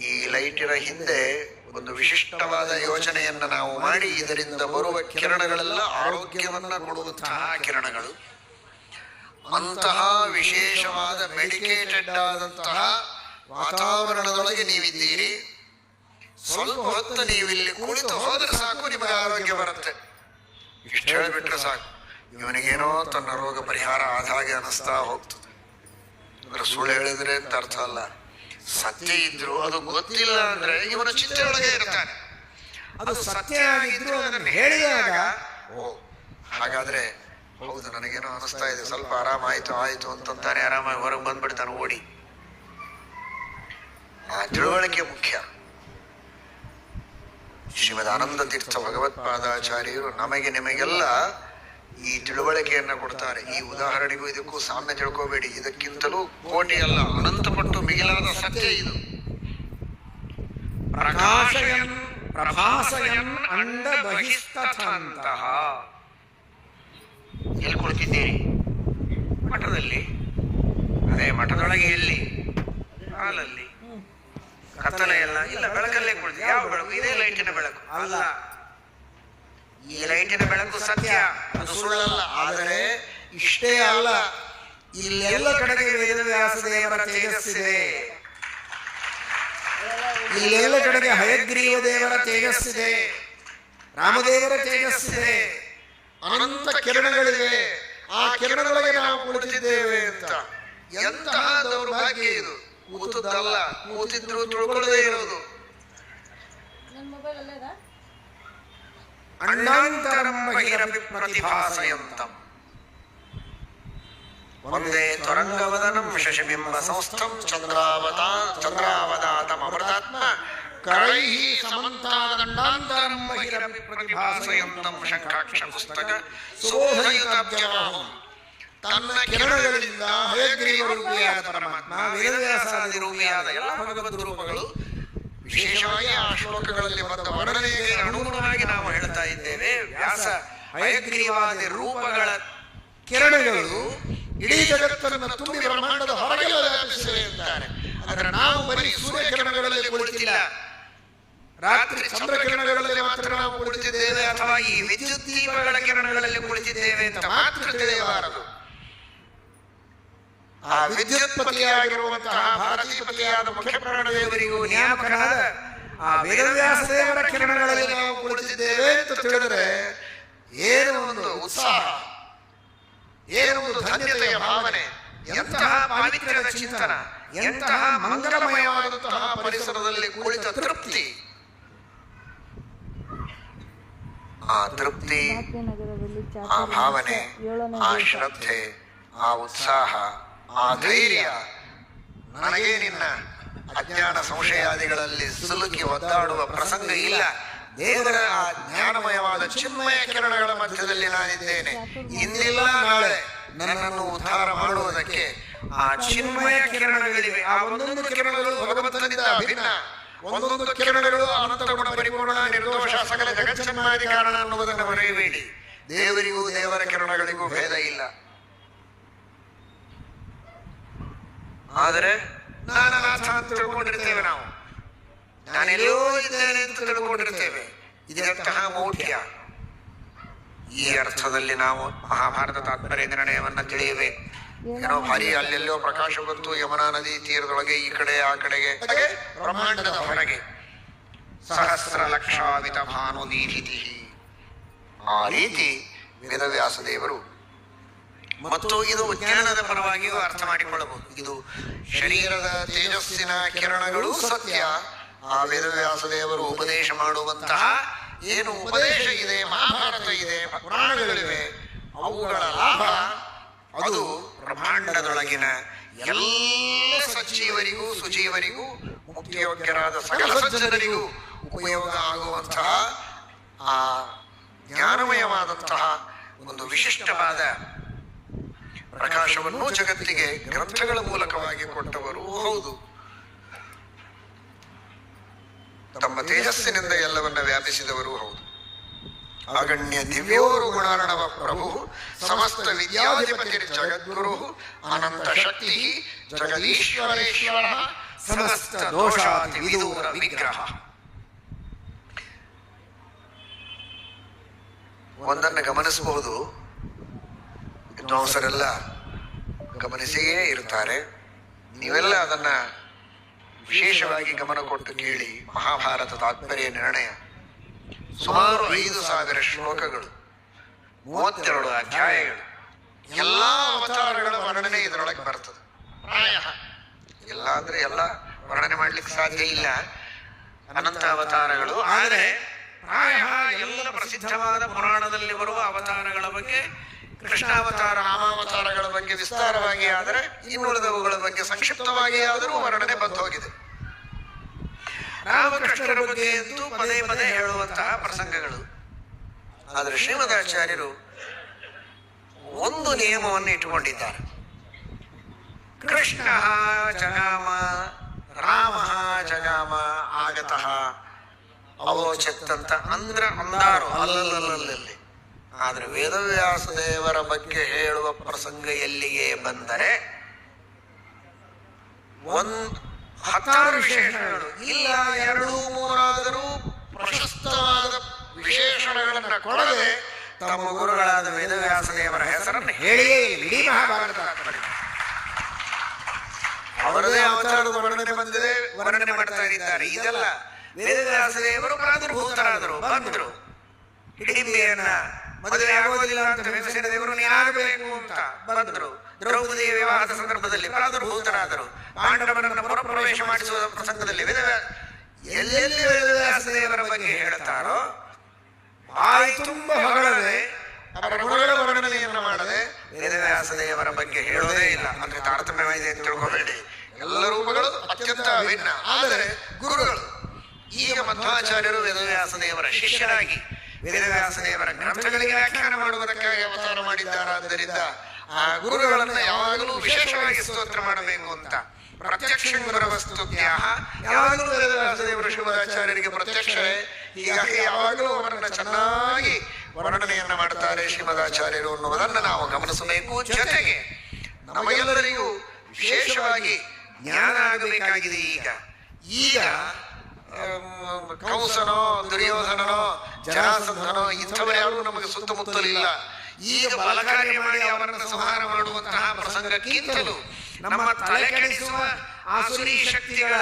Speaker 1: ಈ ಲೈಟಿನ ಹಿಂದೆ ಒಂದು ವಿಶಿಷ್ಟವಾದ ಯೋಚನೆಯನ್ನ ನಾವು ಮಾಡಿ ಇದರಿಂದ ಬರುವ ಕಿರಣಗಳೆಲ್ಲ ಆರೋಗ್ಯವನ್ನ ಕೊಡುವಂತಹ ಕಿರಣಗಳು. ಅಂತಹ ವಿಶೇಷವಾದ ಮೆಡಿಕೇಟೆಡ್ ಆದಂತಹ ವಾತಾವರಣದೊಳಗೆ ನೀವಿದ್ದೀರಿ. ಸ್ವಲ್ಪ ಹೊತ್ತು ನೀವಿಲ್ಲಿ ಕುಳಿತು ಹೋದ್ರೆ ಸಾಕು, ನಿಮಗೆ ಆರೋಗ್ಯ ಬರುತ್ತೆ. ಇಷ್ಟು ಹೇಳಿಬಿಟ್ರೆ ಸಾಕು, ಇವನಿಗೇನೋ ತನ್ನ ರೋಗ ಪರಿಹಾರ ಆದ ಹಾಗೆ ಅನಿಸ್ತಾ ಹೋಗ್ತದೆ. ಅಂದ್ರೆ ಸುಳ್ಳು ಹೇಳಿದ್ರೆ ಅಂತ ಅರ್ಥ ಅಲ್ಲ. ಸತ್ಯ ಇದ್ರು ಅದು ಗೊತ್ತಿಲ್ಲ ಅಂದ್ರೆ ಇವನ ಚಿಂತೆಯೊಳಗೆ ಇರ್ತಾನೆ. ಅದು ಸತ್ಯ ಆಗಿದ್ರು ಅದನ್ನು ಹೇಳಿದಾಗ, ಓ ಹಾಗಾದ್ರೆ ಹೌದು, ನನಗೇನೋ ಅನಿಸ್ತಾ ಇದೆ, ಸ್ವಲ್ಪ ಆರಾಮಾಯ್ತು ಅಂತಂತಾನೆ ಆರಾಮಾಗಿ ಹೊರಗೆ ಬಂದ್ಬಿಡ್ತಾನೆ ಓಡಿ. ಆ ತಿಳುವಳಿಕೆ ಮುಖ್ಯ. ಶ್ರೀಮದ್ ಆನಂದ ತೀರ್ಥ ಭಗವತ್ಪಾದಾಚಾರ್ಯರು ನಮಗೆ ನಿಮಗೆಲ್ಲ ಈ ತಿಳುವಳಿಕೆಯನ್ನ ಕೊಡ್ತಾರೆ. ಈ ಉದಾಹರಣೆಗೂ ಇದಕ್ಕೂ ಸಾಮ್ಯ ತಿಳ್ಕೋಬೇಡಿ. ಇದಕ್ಕಿಂತಲೂ ಕೋಟಿ ಅಲ್ಲ, ಅನಂತ ಪಟ್ಟು ಮಿಗಿಲಾದ ಸತ್ಯ ಇದು.
Speaker 2: ಪ್ರಕಾಶಯನ್ ಪ್ರಭಾಸಯನ್ ಅಂಡ ಬಹಿಸ್ತಥಾಂತಹ.
Speaker 1: ಎಲ್ಲಿ ಕುಳಿತಿದ್ದೀರಿ? ಮಠದಲ್ಲಿ. ಅದೇ ಮಠದೊಳಗೆ ಎಲ್ಲಿ? ಹಾಲಲ್ಲಿ. ಕತ್ತಲೆ ಎಲ್ಲ ಇಲ್ಲ, ಬೆಳಕಲ್ಲೇ ಕುಳಿತು. ಯಾವ ಬೆಳಕು? ಇದೇ ಲೈಟಿನ ಬೆಳಕು ಅಲ್ಲ. ಈ ಲೈಟಿನ ಬೆಳಕು ಸತ್ಯ, ಅದು ಸುಳ್ಳಲ್ಲ. ಆದರೆ ಇಷ್ಟೇ ಅಲ್ಲ, ಇಲ್ಲೆಲ್ಲ ಕಡೆಗೆ ವೇದವ್ಯಾಸ ದೇವರ ತೇಜಸ್ಸಿದೆ, ಇಲ್ಲೆಲ್ಲ ಕಡೆಗೆ ಹಯಗ್ರೀವ ದೇವರ ತೇಜಸ್ಸಿದೆ, ರಾಮದೇವರ ತೇಜಸ್ಸಿದೆ, ಅನಂತ ಕಿರಣಗಳಿವೆ. ಆ ಕಿರಣದೊಳಗೆ ನಾವು ಕುಳಿತಿದ್ದೇವೆ ಅಂತ. ಎಂತಹ ದೌರ್ಭಾಗ್ಯ ಇದು! ಕೂತದ್ದಲ್ಲ, ಕೂತಿದ್ರು ತಿಳ್ಕೊಳ್ಳದೇ ಇರೋದು. ಅಣ್ಣಾಂತರಂ ಬಹಿರಪಿ ಪ್ರತಿಭಾಸಯಂತಂ ಒಂದೇ ತ್ವರಂಗವದನಂ ಶಶಿಬಿಂಬ ಸಂಸ್ಥಂ ಚಂದ್ರಾವದಾತಂ ಅಮೃತಾತ್ಮ ಕರೈಃ ಸಮಂತಾದಂಡಾಂತರಂ ಬಹಿರಪಿ ಪ್ರತಿಭಾಸಯಂತಂ ಶಂಖಾಕ್ಷ ಪುಸ್ತಕ ಸುಬೋಧಯುತಾಬ್ಜವಾಹಂ. ತನ್ನ ಕಿರಣಗಳಿಂದ ಹಯಗ್ರೀವ ರೂಪಿಯಾದ ಪರಮಾತ್ಮ, ವೇದವ್ಯಾಸಾದಿ ರೂಪಿಯಾದ ಎಲ್ಲ ಭಗವದ್ ರೂಪಗಳು ವಿಶೇಷವಾಗಿ ಆ ಶ್ಲೋಕಗಳಲ್ಲಿ ಬಂದ ವರ್ಣನೆಗೆ ಅನುಗುಣವಾಗಿ ನಾವು ಹೇಳ್ತಾ ಇದ್ದೇವೆ. ವ್ಯಾಸ ಹಯಗ್ರೀವಾದಿ ರೂಪಗಳ ಕಿರಣಗಳು ಇಡೀ ಜಗತ್ತನ್ನು ತುಂಬಿ ಬ್ರಹ್ಮಾಂಡದ ಹೊರಗೆಲ್ಲ ವ್ಯಾಪಿಸಿವೆ ಅಂತಾರೆ. ಆದರೆ ನಾವು ಬರೀ ಸೂರ್ಯ ಕಿರಣಗಳಲ್ಲಿ ಕುಳಿತಿಲ್ಲ, ರಾತ್ರಿ ಚಂದ್ರ ಕಿರಣಗಳಲ್ಲಿ ಮಾತ್ರ ನಾವು ಕುಳಿತಿದ್ದೇವೆ, ಅಥವಾ ಈ ವಿದ್ಯುತ್ ದೀಪಗಳ ಕಿರಣಗಳಲ್ಲಿ ಕುಳಿತಿದ್ದೇವೆ ಅಂತ ಮಾತ್ರ ತಿಳಿಯಬಾರದು. ಆ ವಿದ್ಯುತ್ಪತಿಯಾಗಿರುವಂತಹ ಭಾರತೀಪತಿಯಾದ ಮುಖ್ಯ ಪ್ರಾಣದೇವರಿಗೂ ನೇಮಕನಾದ ಆ ವೇದವ್ಯಾಸ ದೇವರ ಕಿರಣಗಳಲ್ಲಿ ನಾವು ಕುಳಿತಿದ್ದೇವೆ ಅಂತ ತಿಳಿದರೆ ಏನು ಒಂದು ಉತ್ಸಾಹ, ಏನು ಒಂದು ಧನ್ಯತೆಯ ಭಾವನೆ, ಎಂತಹ ಪಾವಿತ್ರ್ಯದ ಚಿಂತನ, ಎಂತಹ ಮಂಗಲಮಯವಾದಂತಹ ಪರಿಸರದಲ್ಲಿ ಕುಳಿತ ತೃಪ್ತಿ. ಆ ತೃಪ್ತಿ, ಆ ಭಾವನೆ, ಆ ಶ್ರದ್ಧೆ, ಆ ಉತ್ಸಾಹ, ಆ ಧೈರ್ಯ ನನಗೆ ನಿನ್ನ ಅಜ್ಞಾನ ಸಂಶಯಾದಿಗಳಲ್ಲಿ ಸಿಲುಕಿ ಒದ್ದಾಡುವ ಪ್ರಸಂಗ ಇಲ್ಲ. ದೇವರ ಆ ಜ್ಞಾನಮಯವಾದ ಚಿನ್ಮಯ ಕಿರಣಗಳ ಮಧ್ಯದಲ್ಲಿ ನಾನಿದ್ದೇನೆ. ಇಂದಿಲ್ಲ ನಾಳೆ ನನ್ನನ್ನು ಉದ್ಧಾರ ಮಾಡುವುದಕ್ಕೆ ಆ ಚಿನ್ಮಯ ಕಿರಣಗಳಿವೆ. ಆ ಒಂದೊಂದು ಕಿರಣಗಳು ಭಗವಂತನಿಂದ ಅಭಿನ್ನ, ಒಂದೊಂದು ಕಿರಣಗಳು ಅನಂತ ಗುಣ ಪರಿಪೂರ್ಣ ನಿರ್ದೋಷ ಸಕಲ ಜಗಚ್ಚನ್ಮಾದಿ ಕಾರಣ ಅನ್ನುವುದನ್ನು ಮರೆಯಬೇಡಿ. ದೇವರಿಗೂ ದೇವರ ಕಿರಣಗಳಿಗೂ ಭೇದ ಇಲ್ಲ. ಆದರೆ ನಾನು ಅನಾಥ ಅಂತ ತಿಳ್ಕೊಂಡಿರ್ತೇವೆ, ನಾವು ನಾನೆಲ್ಲೋ ಇದ್ದೇನೆ ಅಂತ ತಿಳ್ಕೊಂಡಿರ್ತೇವೆ. ಇದೆಂತಹ ಮೌಢ್ಯ! ಈ ಅರ್ಥದಲ್ಲಿ ನಾವು ಮಹಾಭಾರತ ತಾತ್ಪರ್ಯ ನಿರ್ಣಯವನ್ನು ತಿಳಿಯಬೇಕು. ಏನೋ ಭಾರಿ ಅಲ್ಲೆಲ್ಲೋ ಪ್ರಕಾಶ ಬಂತು ಯಮುನಾ ನದಿ ತೀರದೊಳಗೆ, ಈ ಕಡೆ ಆ ಕಡೆಗೆ, ಬ್ರಹ್ಮಾಂಡದ ಹೊರಗೆ ಸಹಸ್ರ ಲಕ್ಷಾವಿತ ಭಾನುದೀಧಿತಿ. ಆ ರೀತಿ ವೇದವ್ಯಾಸ ದೇವರು, ಮತ್ತು ಇದು ವಿಜ್ಞಾನದ ಪರವಾಗಿಯೂ ಅರ್ಥ ಮಾಡಿಕೊಳ್ಳಬಹುದು. ಇದು ಶರೀರದ ತೇಜಸ್ಸಿನ ಕಿರಣಗಳು ಸತ್ಯ. ಆ ವೇದವ್ಯಾಸ ದೇವರು ಉಪದೇಶ ಮಾಡುವಂತಹ ಏನು ಉಪದೇಶ ಇದೆ, ಮಹಾಭಾರತ ಇದೆ, ಪುರಾಣಗಳಿವೆ, ಅವುಗಳ ಲಾಭ ಅದು ಬ್ರಹ್ಮಾಂಡದೊಳಗಿನ ಎಲ್ಲ ಸಜ್ಜೀವರಿಗೂ ಸುಜೀವರಿಗೂ ಮುಕ್ತಿಯೋಗ್ಯರಾದ ಸಕಲ ಸಜ್ಜನರಿಗೂ ಉಪಯೋಗ ಆಗುವಂತಹ ಆ ಜ್ಞಾನಮಯವಾದಂತಹ ಒಂದು ವಿಶಿಷ್ಟವಾದ ಪ್ರಕಾಶವನ್ನು ಜಗತ್ತಿಗೆ ಗ್ರಂಥಗಳ ಮೂಲಕವಾಗಿ ಕೊಟ್ಟವರು ಹೌದು. ತಮ್ಮ ತೇಜಸ್ಸಿನಿಂದ ಎಲ್ಲವನ್ನ ವ್ಯಾಪಿಸಿದವರು ಹೌದು. ಅಗಣ್ಯ ದಿವ್ಯೋರು ಗುಣಾರ್ಣವ ಪ್ರಭು ಸಮಸ್ತ ವಿದ್ಯಾಧಿಪತಿ ಜಗದ್ಗುರು ಅನಂತ ಶಕ್ತಿ ಜಗದೀಶ್ವರೇಶ್ವರ ಸಮಸ್ತ ದೋಷಾತಿ ವಿದೂರ ವಿಗ್ರಹ. ಒಂದನ್ನು ಗಮನಿಸಬಹುದು, ವಿದ್ವಾಂಸರೆಲ್ಲ ಗಮನಿಸಿಯೇ ಇರ್ತಾರೆ. ನೀವೆಲ್ಲ ಅದನ್ನ ವಿಶೇಷವಾಗಿ ಗಮನ ಕೊಟ್ಟು ಕೇಳಿ. ಮಹಾಭಾರತ ತಾತ್ಪರ್ಯ ನಿರ್ಣಯ ಸುಮಾರು 5,000 ಶ್ಲೋಕಗಳು, 32 ಅಧ್ಯಾಯಗಳು, ಎಲ್ಲಾ ಅವತಾರಗಳ ವರ್ಣನೆ ಇದರೊಳಗೆ ಬರ್ತದೆ. ಪ್ರಾಯ ಎಲ್ಲ ಅಂದ್ರೆ ಎಲ್ಲ ವರ್ಣನೆ ಮಾಡ್ಲಿಕ್ಕೆ ಸಾಧ್ಯ ಇಲ್ಲ, ಅನಂತ ಅವತಾರಗಳು. ಆದರೆ ಪ್ರಾಯ ಎಲ್ಲ ಪ್ರಸಿದ್ಧವಾದ ಪುರಾಣದಲ್ಲಿ ಬರುವ ಅವತಾರಗಳ ಬಗ್ಗೆ, ಕೃಷ್ಣಾವತಾರ ರಾಮಾವತಾರಗಳ ಬಗ್ಗೆ ವಿಸ್ತಾರವಾಗಿ, ಆದರೆ ಇನ್ನುಳಿದವುಗಳ ಬಗ್ಗೆ ಸಂಕ್ಷಿಪ್ತವಾಗಿ ಆದರೂ ವರ್ಣನೆ ಬಂದು ಹೋಗಿದೆ. ರಾಮಕೃಷ್ಣರ ಬಗ್ಗೆ ಅಂತೂ ಪದೇ ಪದೇ ಹೇಳುವಂತಹ ಪ್ರಸಂಗಗಳು. ಆದರೆ ಶ್ರೀಮದಾಚಾರ್ಯರು ಒಂದು ನಿಯಮವನ್ನು ಇಟ್ಟುಕೊಂಡಿದ್ದಾರೆ. ಕೃಷ್ಣ ಜಗಾಮ ರಾಮ ಜಗಾಮ ಆಗತಃ ಅವೋಚತ್ ಅಂತ ಅಂದಾರು ಅಲ್ಲಲ್ಲಿ. ಆದ್ರೆ ವೇದವ್ಯಾಸ ದೇವರ ಬಗ್ಗೆ ಹೇಳುವ ಪ್ರಸಂಗ ಎಲ್ಲಿಗೆ ಬಂದರೆ 16 ವಿಶೇಷಣಗಳು ಇಲ್ಲ, 2-3 ಪ್ರಶಸ್ತವಾದ ವಿಶೇಷಣಗಳನ್ನ ಕೊಡದೆ ತಮ್ಮ ಗುರುಗಳಾದ ವೇದವ್ಯಾಸ ದೇವರ ಹೆಸರನ್ನು ಹೇಳಿಯೇ ಇಡೀ ಮಹಾಭಾರತ ಅವರದೇ ಅವತಾರದ ವರ್ಣನೆ ಮಾಡ್ತಾ ಇದ್ದಾರೆ. ಇದೆಲ್ಲ ವೇದವ್ಯಾಸ ದೇವರು ಪ್ರಾದುರ್ಭೂತರಾದರು, ಬಂದರು. ಹಿಡಿಂಬೆಯನ್ನ ಮದುವೆ ಆಗೋದಿಲ್ಲ ಅಂತ ವಿಭೀಷಣ ದೇವರು ನೀನಾಗಬೇಕು ಅಂತ ಬಂದರು. ದ್ರೌಪದಿಯ ವಿವಾಹದ ಸಂದರ್ಭದಲ್ಲಿ ಪ್ರಾದುರ್ಭೂತರಾದರು. ಪಾಂಡವರನ್ನ ಪುರಪ್ರವೇಶ ಮಾಡಿಸುವ ಪ್ರಸಂಗದಲ್ಲಿ ಎಲ್ಲೆಲ್ಲಿ ವೇದವ್ಯಾಸ ದೇವರ ಬಗ್ಗೆ ಹೇಳುತ್ತಾರೋ ಬಾಯಿ ತುಂಬ ಹೊಗಳದೆ ಅವರ ಗುಣಗಳ ವರ್ಣನೆಯನ್ನು ಮಾಡದೆ ವೇದವ್ಯಾಸ ದೇವರ ಬಗ್ಗೆ ಹೇಳೋದೇ ಇಲ್ಲ. ಅಂದ್ರೆ ತಾರತಮ್ಯವಾಗಿದೆ ಅಂತ ತಿಳ್ಕೊಬೇಡಿ. ಎಲ್ಲ ರೂಪಗಳು ಅತ್ಯಂತ ಭಿನ್ನ, ಆದರೆ ಗುರುಗಳು. ಈಗ ಮಧ್ವಾಚಾರ್ಯರು ವೇದವ್ಯಾಸ ದೇವರ ಶಿಷ್ಯರಾಗಿ ವೇದವ್ಯಾಸ ದೇವರ ಗ್ರಂಥಗಳಿಗೆ ವ್ಯಾಖ್ಯಾನ ಮಾಡುವುದಕ್ಕಾಗಿ ಅವತಾರ ಮಾಡಿದ್ದಾರಾದ್ದರಿಂದ ಆ ಗುರುಗಳನ್ನ ಯಾವಾಗಲೂ ವಿಶೇಷವಾಗಿ ಸ್ತೋತ್ರ ಮಾಡಬೇಕು ಅಂತ ಪ್ರತ್ಯಕ್ಷ ವಸ್ತುತ್ಯಾಹ, ಯಾವಾಗಲೂ ವೇದವ್ಯಾಸ ದೇವರು ಶ್ರೀಮದಾಚಾರ್ಯರಿಗೆ ಪ್ರತ್ಯಕ್ಷವೇ. ಹೀಗಾಗಿ ಯಾವಾಗಲೂ ಅವರನ್ನ ಚೆನ್ನಾಗಿ ವರ್ಣನೆಯನ್ನ ಮಾಡ್ತಾರೆ ಶ್ರೀಮದಾಚಾರ್ಯರು ಅನ್ನುವುದನ್ನು ನಾವು ಗಮನಿಸಬೇಕು. ಜೊತೆಗೆ ನಮಗೆಲ್ಲರಿಗೂ ವಿಶೇಷವಾಗಿ ಜ್ಞಾನ ಆಗಬೇಕಾಗಿದೆ. ಈಗ ಕಂಸನೋ ದುರ್ಯೋಧನನೋ ಜರಾಸಂಧನೋ ಇಂಥವರ್ಯಾರು ನಮಗೆ ಸುತ್ತಮುತ್ತಲಿಲ್ಲ. ಈಗ ಬಲಕಾರ್ಯ ಮಾಡಿ ಅವರನ್ನು ಸಂಹಾರ ಮಾಡುವಂತಹ ಪ್ರಸಂಗಕ್ಕಿಂತಲೂ ನಮ್ಮ ತಲೆ ಕೆಡಿಸುವ ಆಸುರಿ ಶಕ್ತಿಗಳ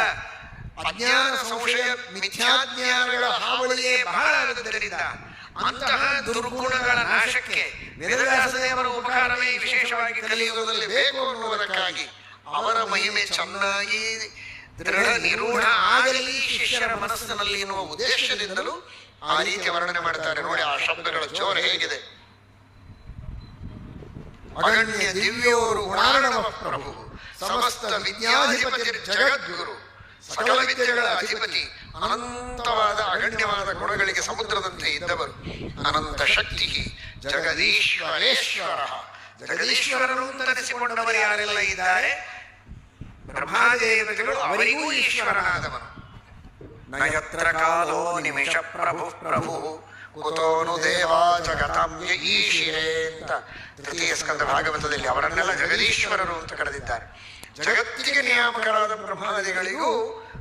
Speaker 1: ಅಜ್ಞಾನ ಸಂಶಯ ಮಿಥ್ಯಾಜ್ಞಾನಗಳ ಹಾವಳಿಯೇ ಬಹಳ ಇರುವುದರಿಂದ ಅಂತಹ ದುರ್ಗುಣಗಳ ನಾಶಕ್ಕೆ ವೇದವ್ಯಾಸ ದೇವರ ಉಪಕಾರವೇ ವಿಶೇಷವಾಗಿ ಕಲಿಯುಗದಲ್ಲಿ ಬೇಕು ಅನ್ನುವುದಕ್ಕಾಗಿ ಅವರ ಮಹಿಮೆ ಚೆನ್ನಾಗಿ ದೃಢ ನಿರೂಢ ಆಗಲಿ ಶಿಷ್ಯರ ಮನಸ್ಸಿನಲ್ಲಿ ಎನ್ನುವ ಉದ್ದೇಶದಿಂದಲೂ ಆ ರೀತಿ ವರ್ಣನೆ ಮಾಡ್ತಾರೆ. ನೋಡಿ ಆ ಶಬ್ದಗಳ ಜೋರ ಹೇಗಿದೆ. ಅಗಣ್ಯ ದಿವ್ಯೋರು ಗುಣಾರ್ಣವ ಪ್ರಭು ಸಮಸ್ತ ವಿದ್ಯಾಧಿಪತಿ ಜಗದ್ಗುರು ಸಕಲ ವಿದ್ಯೆಗಳ ಅಧಿಪತಿ ಅನಂತವಾದ ಅಗಣ್ಯವಾದ ಗುಣಗಳಿಗೆ ಸಮುದ್ರದಂತೆ ಇದ್ದವರು ಅನಂತ ಶಕ್ತಿ ಜಗದೀಶ್ವರೇಶ್ವರ. ಜಗದೀಶ್ವರರು ತರಿಸಿಕೊಂಡವರು ಯಾರೆಲ್ಲ ಇದ್ದಾರೆ ಬ್ರಹ್ಮಾದೇವತೆಗಳು ಅವರಿಗೂ ಈಶ್ವರನಾದವನು. ನಯತ್ರ ಕಾಲೋ ನಿಮಿಷ ಪ್ರಭು ಪ್ರಭು ಕುತೋನು ದೇವಾ ಜಗತಾಂಬ್ಯ ಈಶಿರೇ ಅಂತ ತೃತೀಯ ಸ್ಕಂದ ಭಾಗವತದಲ್ಲಿ ಅವರನ್ನೆಲ್ಲ ಜಗದೀಶ್ವರರು ಅಂತ ಕರೆದಿದ್ದಾರೆ. ಜಗತ್ತಿಗೆ ನಿಯಾಮಕರಾದ ಬ್ರಹ್ಮಾದಿಗಳಿಗೂ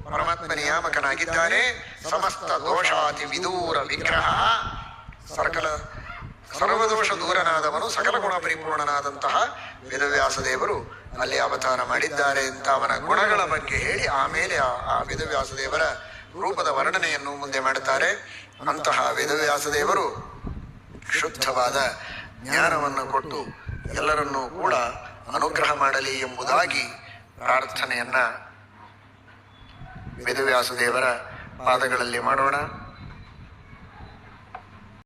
Speaker 1: ಪರಮಾತ್ಮ ನಿಯಾಮಕನಾಗಿದ್ದಾನೆ. ಸಮಸ್ತ ದೋಷಾತಿ ವಿದೂರ ವಿಗ್ರಹ, ಸರ್ವದೋಷ ದೂರನಾದವನು, ಸಕಲ ಗುಣ ಪರಿಪೂರ್ಣನಾದಂತಹ ವೇದವ್ಯಾಸ ದೇವರು ಅಲ್ಲಿ ಅವತಾರ ಮಾಡಿದ್ದಾರೆ ಅಂತ ಅವನ ಗುಣಗಳ ಬಗ್ಗೆ ಹೇಳಿ ಆಮೇಲೆ ಆ ವೇದವ್ಯಾಸ ದೇವರ ರೂಪದ ವರ್ಣನೆಯನ್ನು ಮುಂದೆ ಮಾಡುತ್ತಾರೆ. ಅಂತಹ ವೇದವ್ಯಾಸ ದೇವರು ಶುದ್ಧವಾದ ಜ್ಞಾನವನ್ನು ಕೊಟ್ಟು ಎಲ್ಲರನ್ನೂ ಕೂಡ ಅನುಗ್ರಹ ಮಾಡಲಿ ಎಂಬುದಾಗಿ ಪ್ರಾರ್ಥನೆಯನ್ನ ವೇದವ್ಯಾಸ ದೇವರ ಪಾದಗಳಲ್ಲಿ ಮಾಡೋಣ.